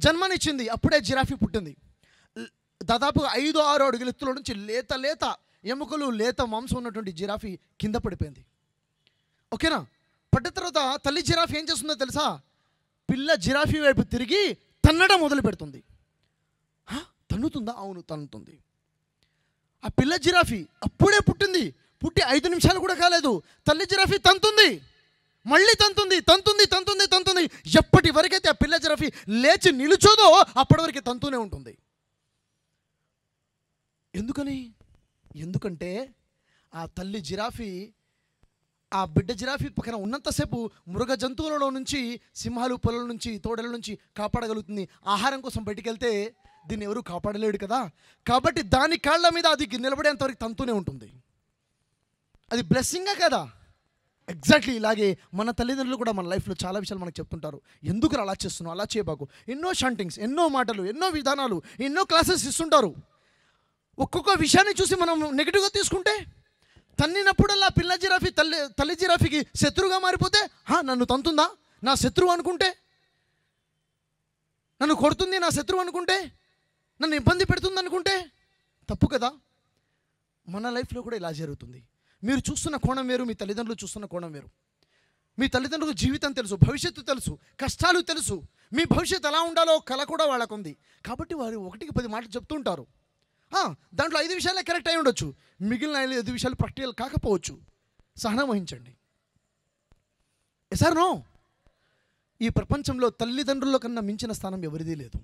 జన్మనిచ్చింది, అప్పుడే జిరాఫీ పుట్టింది. దాదాపు 5-6 అడుగుల ఎత్తులో నుంచి లేత ఎముకలు, లేత మాంసం ఉన్నటువంటి జిరాఫీ కింద పడిపోయింది. ఓకేనా? పడ్డ తర్వాత తల్లి జిరాఫీ ఏం చేస్తుందో తెలుసా? పిల్ల జిరాఫీ వైపు తిరిగి తన్నడం మొదలు పెడుతుంది. తన్నుతుందా? అవును, తన్నుతుంది. ఆ పిల్ల జిరాఫీ అప్పుడే పుట్టింది, పుట్టి 5 నిమిషాలు కూడా కాలేదు. తల్లి జిరాఫీ తంతుంది, మళ్ళీ తంతుంది. ఎప్పటి వరకైతే ఆ పిల్ల జిరాఫీ లేచి నిలుచోదో అప్పటి వరకు తంతూనే ఉంటుంది. ఎందుకంటే ఆ తల్లి జిరాఫీ ఆ బిడ్డ జిరాఫీ పక్కన ఉన్నంతసేపు మృగ జంతువులలో నుంచి, సింహాలు, పొలాల నుంచి, తోడల నుంచి కాపాడగలుగుతుంది. ఆహారం కోసం బయటికి వెళ్తే దీన్ని ఎవరు కాపాడలేడు కదా. కాబట్టి దాని కాళ్ళ మీద అది నిలబడేంతవరకు తంతూనే ఉంటుంది. అది బ్లెస్సింగా కదా? ఎగ్జాక్ట్లీ ఇలాగే మన తల్లిదండ్రులు కూడా మన లైఫ్లో చాలా విషయాలు మనకు చెప్తుంటారు. ఎందుకు అలా చేస్తున్నావు, అలా చేయబాకు. ఎన్నో షంటింగ్స్, ఎన్నో మాటలు, ఎన్నో విధానాలు, ఎన్నో క్లాసెస్ ఇస్తుంటారు. ఒక్కొక్క విషయాన్ని చూసి మనం నెగిటివ్గా తీసుకుంటే, తన్నినప్పుడల్లా పిల్ల జిరాఫీ తల్లి జిరాఫీకి శత్రువుగా మారిపోతే, నన్ను తంతుందా, నా శత్రువు అనుకుంటే, నన్ను కొడుతుంది నా శత్రువు అనుకుంటే, నన్ను ఇబ్బంది పెడుతుంది అనుకుంటే తప్పు కదా. మన లైఫ్లో కూడా ఇలా జరుగుతుంది. మీరు చూస్తున్న కోణం వేరు, మీ తల్లిదండ్రులు చూస్తున్న కోణం వేరు. మీ తల్లిదండ్రులకు జీవితం తెలుసు, భవిష్యత్తు తెలుసు, కష్టాలు తెలుసు. మీ భవిష్యత్తు ఎలా ఉండాలో కళ కూడా వాళ్ళకు ఉంది. కాబట్టి వారు 1కి 10 మాటలు చెప్తూ ఉంటారు. దాంట్లో 5 విషయాలే కరెక్ట్ అయి ఉండొచ్చు, మిగిలిన 5 విషయాలు ప్రాక్టికల్ కాకపోవచ్చు. సహనం వహించండి. Sir no. ఈ ప్రపంచంలో తల్లిదండ్రుల కన్నా మించిన స్థానం ఎవరిది లేదు.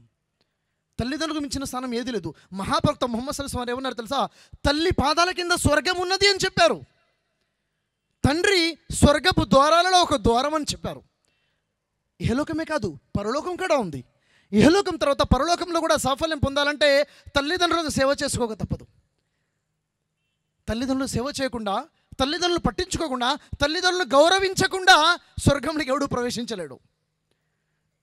తల్లిదండ్రులకు మించిన స్థానం ఏది లేదు. మహాభక్త ముహమ్మద్ సల్లల్లాహు అలైహి వసల్లం ఏమన్నారు తెలుసా? తల్లి పాదాల కింద స్వర్గం ఉన్నది అని చెప్పారు. తండ్రి స్వర్గపు ద్వారాలలో ఒక ద్వారం అని చెప్పారు. ఇహలోకమే కాదు, పరలోకం కూడా ఉంది. ఇహలోకం తర్వాత పరలోకంలో కూడా సాఫల్యం పొందాలంటే తల్లిదండ్రులకు సేవ చేసుకోక తప్పదు. తల్లిదండ్రులు సేవ చేయకుండా, తల్లిదండ్రులు పట్టించుకోకుండా, తల్లిదండ్రులు గౌరవించకుండా స్వర్గంలోకి ఎవడూ ప్రవేశించలేడు.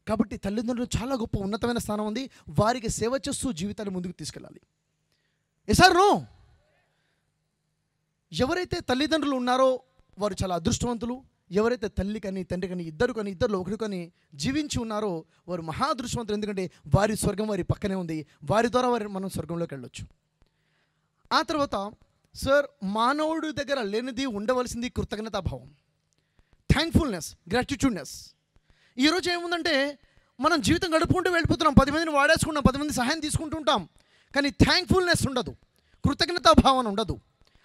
కాబట్టి తల్లిదండ్రులు చాలా గొప్ప ఉన్నతమైన స్థానం ఉంది. వారికి సేవ చేస్తూ జీవితాన్ని ముందుకు తీసుకెళ్ళాలి. Sir no. ఎవరైతే తల్లిదండ్రులు ఉన్నారో వారు చాలా అదృష్టవంతులు. ఎవరైతే తల్లి కానీ తండ్రి కానీ ఇద్దరిలో ఒకరు కానీ జీవించి ఉన్నారో వారు మహా అదృష్టవంతులు. ఎందుకంటే వారి స్వర్గం వారి పక్కనే ఉంది. వారి ద్వారా మనం స్వర్గంలోకి వెళ్ళొచ్చు. ఆ తర్వాత సార్, మానవుడి దగ్గర లేనిది ఉండవలసింది కృతజ్ఞతాభావం, థ్యాంక్ఫుల్నెస్, గ్రాటిట్యూడ్నెస్. ఈరోజు ఏముందంటే మనం జీవితం గడుపుకుంటూ వెళ్ళిపోతున్నాం, 10 మందిని వాడేసుకుంటాం, 10 మంది సహాయం తీసుకుంటూ ఉంటాం, కానీ థ్యాంక్ఫుల్నెస్ ఉండదు, కృతజ్ఞతా భావన ఉండదు.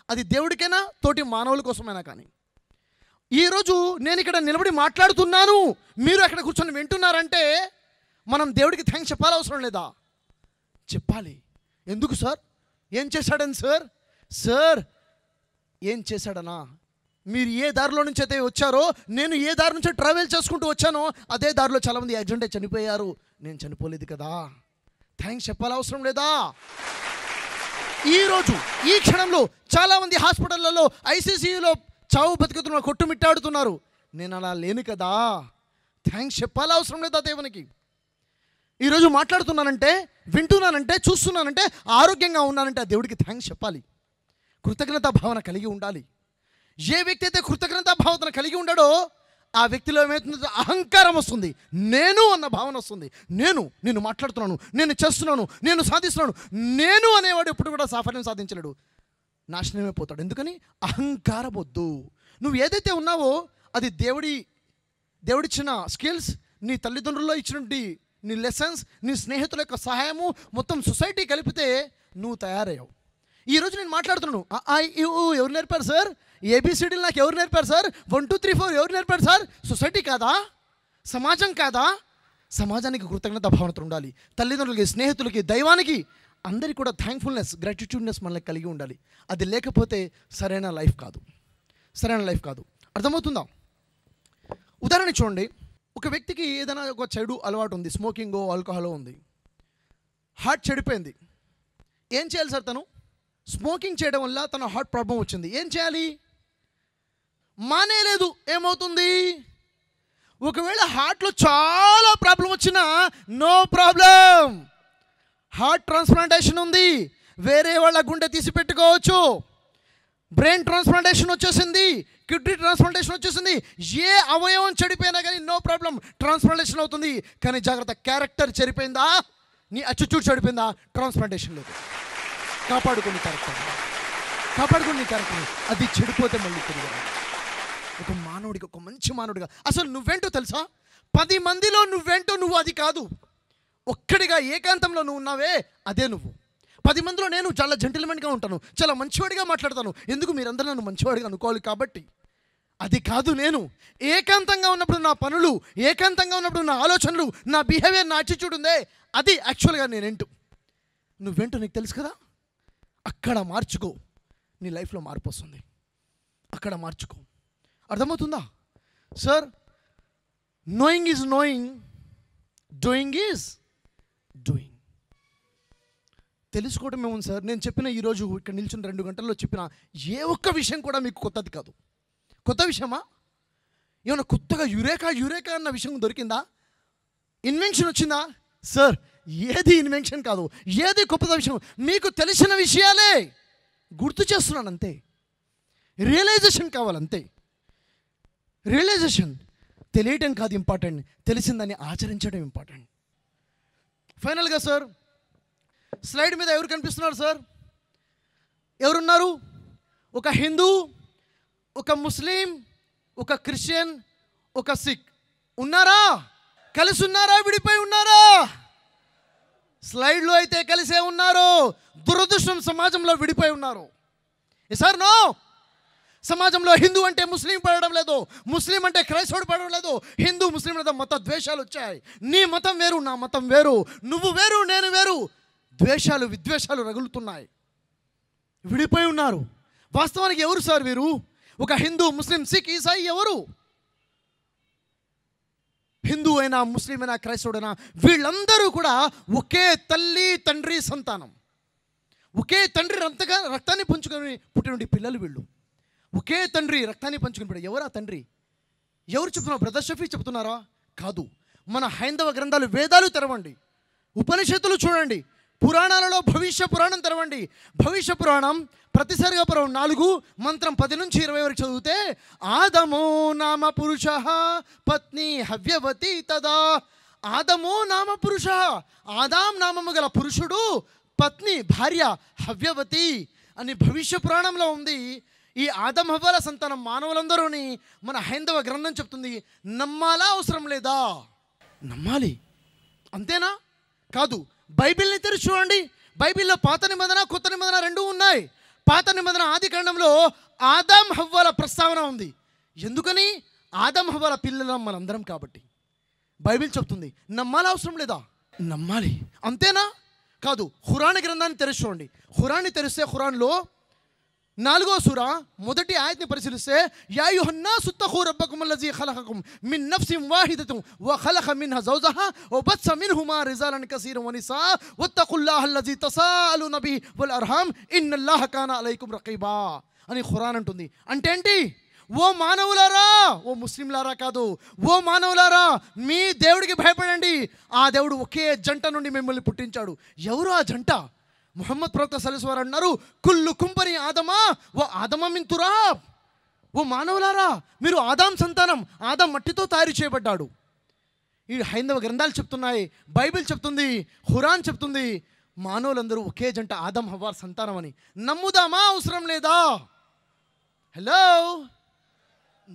అది దేవుడికైనా తోటి మానవుల కోసమైనా కానీ. ఈరోజు నేను ఇక్కడ నిలబడి మాట్లాడుతున్నాను, మీరు అక్కడ కూర్చొని వింటున్నారంటే మనం దేవుడికి థ్యాంక్స్ చెప్పాల్సిన లేదా? చెప్పాలి. ఎందుకు సార్? ఏం చేశాడని సార్? సార్ ఏం చేశాడనా? మీరు ఏ దారిలో నుంచి అయితే వచ్చారో, నేను ఏ దారి నుంచి ట్రావెల్ చేసుకుంటూ వచ్చానో అదే దారిలో చాలామంది యాక్సిడెంట్ చనిపోయారు. నేను చనిపోలేదు కదా, థ్యాంక్స్ చెప్పాల్సిన లేదా? ఈరోజు ఈ క్షణంలో చాలామంది హాస్పిటళ్లలో ఐసీసీయూలో చావు బతుకుతున్నారు, కొట్టుమిట్టాడుతున్నారు. నేను అలా లేను కదా, థ్యాంక్స్ చెప్పాల్సిన లేదా దేవునికి? ఈరోజు మాట్లాడుతున్నానంటే, వింటున్నానంటే, చూస్తున్నానంటే, ఆరోగ్యంగా ఉన్నానంటే ఆ దేవుడికి థ్యాంక్స్ చెప్పాలి. కృతజ్ఞతా భావన కలిగి ఉండాలి. ఏ వ్యక్తి అయితే కృతజ్ఞతా భావన కలిగి ఉండడో ఆ వ్యక్తిలో ఏమవుతుందో అహంకారం వస్తుంది, నేను అన్న భావన వస్తుంది. నేను మాట్లాడుతున్నాను, నేను చేస్తున్నాను, నేను సాధిస్తున్నాను, నేను అనేవాడు ఎప్పుడు కూడా సాఫల్యం సాధించలేడు, నాశనమే పోతాడు. ఎందుకని? అహంకారం వద్దు. నువ్వు ఏదైతే ఉన్నావో అది దేవుడిచ్చిన స్కిల్స్, నీ తల్లిదండ్రుల్లో ఇచ్చినటువంటి నీ లెసన్స్, నీ స్నేహితుల యొక్క సహాయము, మొత్తం సొసైటీ కలిపితే నువ్వు తయారయ్యావు. ఈరోజు నేను మాట్లాడుతున్నాను, ఎవరు నేర్పారు సార్? ఏబిసిడీలు నాకు ఎవరు నేర్పారు సార్? 1 2 3 4 ఎవరు నేర్పారు సార్? సొసైటీ కాదా? సమాజం కాదా? సమాజానికి కృతజ్ఞత భావనతో ఉండాలి. తల్లిదండ్రులకి, స్నేహితులకి, దైవానికి, అందరికీ కూడా థ్యాంక్ఫుల్నెస్, గ్రాటిట్యూడ్నెస్ మనల్ని కలిగి ఉండాలి. అది లేకపోతే సరైన లైఫ్ కాదు. అర్థమవుతుందా? ఉదాహరణ చూడండి, ఒక వ్యక్తికి ఏదైనా ఒక చెడు అలవాటు ఉంది, స్మోకింగో ఆల్కహాలో ఉంది, హార్ట్ చెడిపోయింది. ఏం చేయాలి సార్? తను స్మోకింగ్ చేయడం వల్ల తన హార్ట్ ప్రాబ్లం వచ్చింది. ఏం చేయాలి? మానేలేదు. ఏమవుతుంది? ఒకవేళ హార్ట్లో చాలా ప్రాబ్లం వచ్చినా నో ప్రాబ్లం, హార్ట్ ట్రాన్స్ప్లాంటేషన్ ఉంది, వేరే వాళ్ళ గుండె తీసి పెట్టుకోవచ్చు. బ్రెయిన్ ట్రాన్స్ప్లాంటేషన్ వచ్చేసింది, కిడ్నీ ట్రాన్స్ప్లాంటేషన్ వచ్చేసింది. ఏ అవయవం చెడిపోయినా కానీ నో ప్రాబ్లం, ట్రాన్స్ప్లాంటేషన్ అవుతుంది. కానీ జాగ్రత్త, క్యారెక్టర్ చెడిపోయిందా, నీ అటిట్యూడ్ చెడిపోయిందా, ట్రాన్స్ప్లాంటేషన్ లేదు. కాపాడుకుని క్యారెక్టర్ అది చెడిపోతే మళ్ళీ తిరిగి ఒక మానవుడికి, ఒక మంచి మానవుడిగా అసలు నువ్వేంటో తెలుసా? 10 మందిలో నువ్వేంటో నువ్వు అది కాదు. ఒక్కడిగా ఏకాంతంలో నువ్వు ఉన్నావే అదే నువ్వు. 10 మందిలో నేను చాలా జెంటిల్మెన్గా ఉంటాను, చాలా మంచివాడిగా మాట్లాడతాను. ఎందుకు? మీరందరూ నన్ను మంచివాడిగా అనుకోవాలి కాబట్టి. అది కాదు నేను. ఏకాంతంగా ఉన్నప్పుడు నా పనులు, ఏకాంతంగా ఉన్నప్పుడు నా ఆలోచనలు, నా బిహేవియర్, నా యాటిట్యూడ్ ఉందే అది యాక్చువల్గా నేనేంటో. నువ్వేంటో నీకు తెలుసు కదా. అక్కడ మార్చుకో, నీ లైఫ్లో మార్పు వస్తుంది. అక్కడ మార్చుకో. అర్థమవుతుందా sir? Knowing is knowing, doing is doing. తెలుసుకోవడం ఏముంది సార్? నేను చెప్పిన ఈరోజు ఇక్కడ నిల్చుని 2 గంటల్లో చెప్పిన ఏ ఒక్క విషయం కూడా మీకు కొత్తది కాదు. కొత్త విషయమా? ఏమన్నా కొత్తగా యురేకా అన్న విషయం దొరికిందా? ఇన్వెన్షన్ వచ్చిందా? సార్ ఏది ఇన్వెన్షన్ కాదు, ఏది గొప్ప విషయం. మీకు తెలిసిన విషయాలే గుర్తు చేస్తున్నాను అంతే. రియలైజేషన్ కావాలంతే. రియలైజేషన్ తెలియటం కాదు ఇంపార్టెంట్, తెలిసిందని ఆచరించడం ఇంపార్టెంట్. ఫైనల్గా సార్, స్లైడ్ మీద ఎవరు కనిపిస్తున్నారు సార్? ఎవరున్నారు? ఒక హిందూ, ఒక ముస్లిం, ఒక క్రిస్టియన్, ఒక సిక్ ఉన్నారా? కలిసి ఉన్నారా? విడిపోయి ఉన్నారా? స్లైడ్లో అయితే కలిసే ఉన్నారు. దురదృష్టం, సమాజంలో విడిపోయి ఉన్నారు. Sir no. సమాజంలో హిందూ అంటే ముస్లిం పడడం లేదు, ముస్లిం అంటే క్రైస్తవుడు పడడం లేదు. హిందూ ముస్లిం మీద మత ద్వేషాలు వచ్చాయి. నీ మతం వేరు, నా మతం వేరు, నువ్వు వేరు, నేను వేరు. ద్వేషాలు, విద్వేషాలు రగులుతున్నాయి. విడిపోయి ఉన్నారు. వాస్తవానికి ఎవరు సార్ వీరు? ఒక హిందూ, ముస్లిం, సిక్, ఈసాయి ఎవరు? హిందూ అయినా, ముస్లిం అయినా, క్రైస్తవుడైనా వీళ్ళందరూ కూడా ఒకే తల్లి తండ్రి సంతానం. ఒకే తండ్రి రక్తాన్ని పంచుకొని పుట్టినటువంటి పిల్లలు వీళ్ళు. ఒకే తండ్రి రక్తాన్ని పంచుకొని పుట్టారు. ఎవరా తండ్రి? ఎవరు చెప్తున్నారు? బ్రదర్ షఫీ చెప్తున్నారా? కాదు. మన హైందవ గ్రంథాలు, వేదాలు తెరవండి, ఉపనిషత్తులు చూడండి, పురాణాలలో భవిష్య పురాణం తెరవండి. భవిష్య పురాణం ప్రతిసర్గ పురం 4 మంత్రం 10 నుంచి 20 వరకు చదివితే ఆదమో నామ పురుష పత్ని హవ్యవతి తదా. ఆదమో నామ పురుష, ఆదాం నామము గల పురుషుడు, పత్ని భార్య హవ్యవతి అని భవిష్య పురాణంలో ఉంది. ఈ ఆదం హవ్వల సంతానం మానవులందరూని మన హైందవ గ్రంథం చెప్తుంది. నమ్మాలా? అవసరం లేదా? నమ్మాలి. అంతేనా? కాదు. బైబిల్ని తెరిచి చూడండి. బైబిల్లో పాత నిబంధన, కొత్త నిబంధన 2 ఉన్నాయి. పాత నిబంధన ఆది కాండంలో ఆదాం హవ్వల ప్రస్తావన ఉంది. ఎందుకని? ఆదం హవ్వల పిల్లలం మనందరం కాబట్టి. బైబిల్ చెప్తుంది. నమ్మాలి అవసరం లేదా? నమ్మాలి. అంతేనా? కాదు. ఖురాన్ గ్రంథాన్ని తెరిచి చూడండి. ఖురాన్ని తెరిస్తే ఖురాన్లో 4వ సూర మొదటి ఆయత్ని పరిశీలిస్తే యా అయ్యుహన్నాసు తఖూ రబ్బకుమ్ అల్లజీ ఖలఖకుమ్ మిన్ నఫ్సిన్ వాహిదతిన్ వ ఖలఖ మిన్హా జౌజహా వ బస్స మిన్హుమా రిజాలన్ కసీరన్ వ నిసా వత్తఖుల్లాహ అల్లజీ తసాలున బిహి వల్ అర్హామ్ ఇన్నల్లాహ కాన అలైకుమ్ రకీబా అని ఖురాన్ అంటుంది. అంటే ఏంటి? ఓ మానవులారా, ఓ ముస్లింలారా కాదు, ఓ మానవులారా, మీ దేవుడికి భయపడండి. ఆ దేవుడు ఒకే జంట నుండి మిమ్మల్ని పుట్టించాడు. ఎవరు ఆ జంట? ముహమ్మద్ ప్రవక్త సల్లల్లాహు అలైహి వసల్లం అన్నారు, కుల్లు కుంబని ఆదమా ఓ ఆదమ మిన్ తురాబ్. ఓ మానవులారా, మీరు ఆదాం సంతానం. ఆదాం మట్టితో తయారు చేయబడ్డాడు. ఈ హైందవ గ్రంథాలు చెప్తున్నాయి, బైబిల్ చెప్తుంది, ఖురాన్ చెప్తుంది, మానవులందరూ ఒకే జంట ఆదం హవ్వ సంతానం అని. నమ్ముదామా అవసరం లేదా? హలో,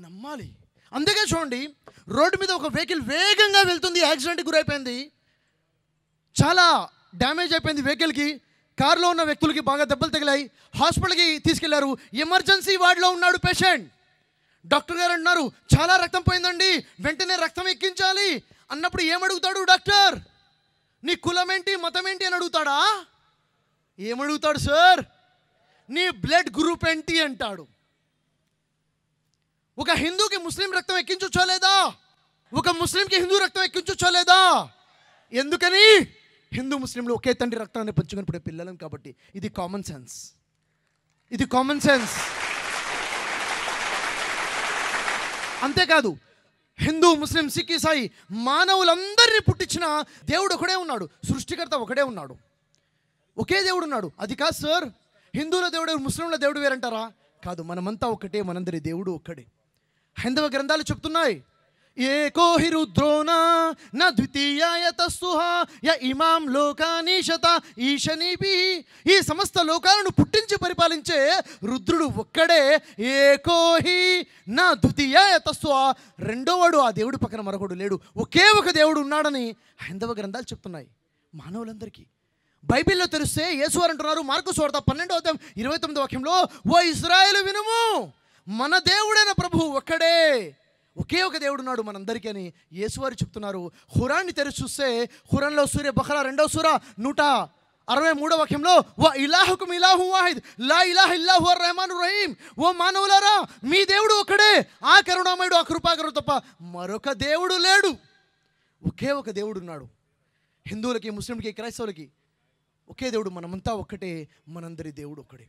నమ్మాలి. అందుకే చూడండి, రోడ్డు మీద ఒక వెహికల్ వేగంగా వెళ్తుంది, యాక్సిడెంట్కి గురైపోయింది, చాలా డ్యామేజ్ అయిపోయింది వెహికల్కి. కారులో ఉన్న వ్యక్తులకి బాగా దెబ్బలు తగిలాయి, హాస్పిటల్కి తీసుకెళ్లారు. ఎమర్జెన్సీ వార్డులో ఉన్నాడు పేషెంట్. డాక్టర్ గారు అంటున్నారు చాలా రక్తం పోయిందండి, వెంటనే రక్తం ఎక్కించాలి అన్నప్పుడు ఏమడుగుతాడు డాక్టర్? నీ కులం ఏంటి, మతం ఏంటి అని అడుగుతాడా? ఏమడుగుతాడు సార్? నీ బ్లడ్ గ్రూప్ ఏంటి అంటాడు. ఒక హిందూకి ముస్లిం రక్తం ఎక్కించొచ్చా లేదా? ఒక ముస్లింకి హిందూ రక్తం ఎక్కించొచ్చా లేదా? ఎందుకని? హిందూ ముస్లింలు ఒకే తండ్రి రక్తాన్ని పంచుకొని పుట్టే పిల్లలం కాబట్టి. ఇది కామన్ సెన్స్. ఇది కామన్ సెన్స్. అంతేకాదు, హిందూ ముస్లిం సిక్ ఈసాయి మానవులందరినీ పుట్టించిన దేవుడు ఒకడే ఉన్నాడు, సృష్టికర్త ఒకడే ఉన్నాడు, ఒకే దేవుడు ఉన్నాడు. అది కాదు సార్, హిందువుల దేవుడు ముస్లింల దేవుడు వేరంటారా? కాదు, మనమంతా ఒక్కటే, మనందరి దేవుడు ఒక్కడే. హైందవ గ్రంథాలు చెప్తున్నాయి, ఏకో హి రుద్రోనా నా ద్వితీయాయ తస్సుహా య ఇమాం లోకానీశత ఈశనీభి. ఈ సమస్త లోకాలను పుట్టించి పరిపాలించే రుద్రుడు ఒక్కడే. ఏకో హి నా ద్వితీయాయ తస్సుహా, రెండోవాడు ఆ దేవుడి పక్కన మరొకడు లేడు, ఒకే ఒక దేవుడు ఉన్నాడని హైందవ గ్రంథాలు చెప్తున్నాయి మానవులందరికీ. బైబిల్లో తెరిస్తే యేసువారు అంటున్నారు, మార్కు సువార్త 12వ అధ్యాయం 29వ వాక్యంలో, ఓ ఇశ్రాయేలు వినుము, మన దేవుడైన ప్రభువు ఒక్కడే, ఒకే ఒక దేవుడు ఉన్నాడు మనందరికీ అని యేసువారు చెప్తున్నారు. ఖురాన్ని తెరిచి చూస్తే ఖురాన్లో సూర్య బఖరా 2వ సూర 163వ వాక్యంలో, వా ఇలాహుకుం ఇలాహు వాహిద్ లా ఇలాహ ఇల్లా హువ రహమానుర్ రహీం. ఓ మానవులారా, మీ దేవుడు ఒక్కడే, ఆ కరుణామయుడు, ఆ కృపాకరుడు తప్ప మరొక దేవుడు లేడు. ఒకే ఒక దేవుడు ఉన్నాడు. హిందువులకి, ముస్లింలకి, క్రైస్తవులకి ఒకే దేవుడు. మనమంతా ఒక్కటే, మనందరి దేవుడు ఒక్కడే.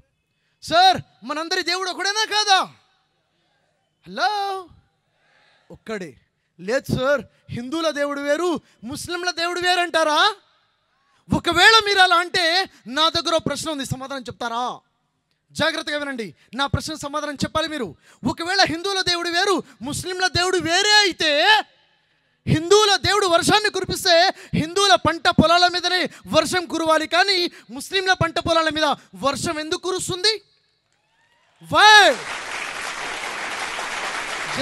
సార్, మనందరి దేవుడు ఒకడేనా కాదా? హలో, ఒక్కడే. లేదు సార్, హిందువుల దేవుడు వేరు, ముస్లింల దేవుడు వేరు అంటారా? ఒకవేళ మీరు అలా అంటే నా దగ్గర ప్రశ్న ఉంది, సమాధానం చెప్తారా? జాగ్రత్తగా వినండి, నా ప్రశ్న సమాధానం చెప్పాలి మీరు. ఒకవేళ హిందువుల దేవుడు వేరు, ముస్లింల దేవుడు వేరే అయితే, హిందువుల దేవుడు వర్షాన్ని కురిపిస్తే హిందువుల పంట పొలాల మీదనే వర్షం కురవాలి, కానీ ముస్లింల పంట పొలాల మీద వర్షం ఎందుకు కురుస్తుంది? వై?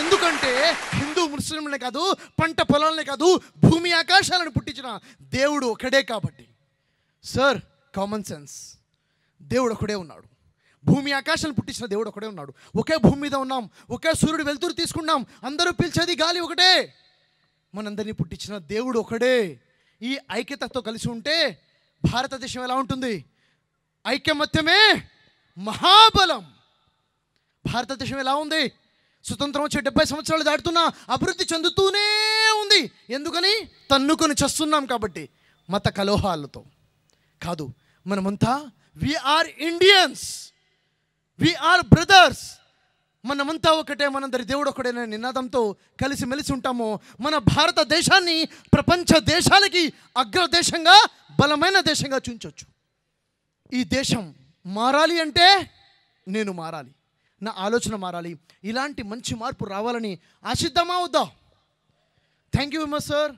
ఎందుకంటే హిందూ ముస్లింలనే కాదు, పంట పొలాలనే కాదు, భూమి ఆకాశాలను పుట్టించిన దేవుడు ఒకడే కాబట్టి. Sir, common sense. దేవుడు ఒకడే ఉన్నాడు, భూమి ఆకాశాలను పుట్టించిన దేవుడు ఒకడే ఉన్నాడు. ఒకే భూమి మీద ఉన్నాం, ఒకే సూర్యుడు వెలుతురు తీసుకున్నాం, అందరూ పీల్చేది గాలి ఒకటే, మనందరినీ పుట్టించిన దేవుడు ఒకడే. ఈ ఐక్యతతో కలిసి ఉంటే భారతదేశం ఎలా ఉంటుంది? ఐకమత్యమే మహాబలం. భారతదేశం ఎలా ఉంది? స్వతంత్రం వచ్చే 70 సంవత్సరాలు దాటుతున్నా అభివృద్ధి చెందుతూనే ఉంది. ఎందుకని? తన్నుకొని చస్తున్నాం కాబట్టి. మత కలోహాలతో కాదు, మనమంతా వీఆర్ ఇండియన్స్, వీఆర్ బ్రదర్స్, మనమంతా ఒకటే, మనందరి దేవుడు ఒకటేనే నినాదంతో కలిసిమెలిసి ఉంటాము. మన భారతదేశాన్ని ప్రపంచ దేశాలకి అగ్రదేశంగా, బలమైన దేశంగా చూపించవచ్చు. ఈ దేశం మారాలి అంటే నేను మారాలి, నా ఆలోచన మారాలి. ఇలాంటి మంచి మార్పు రావాలని ఆశిద్దామా వద్దా? Thank you very much sir.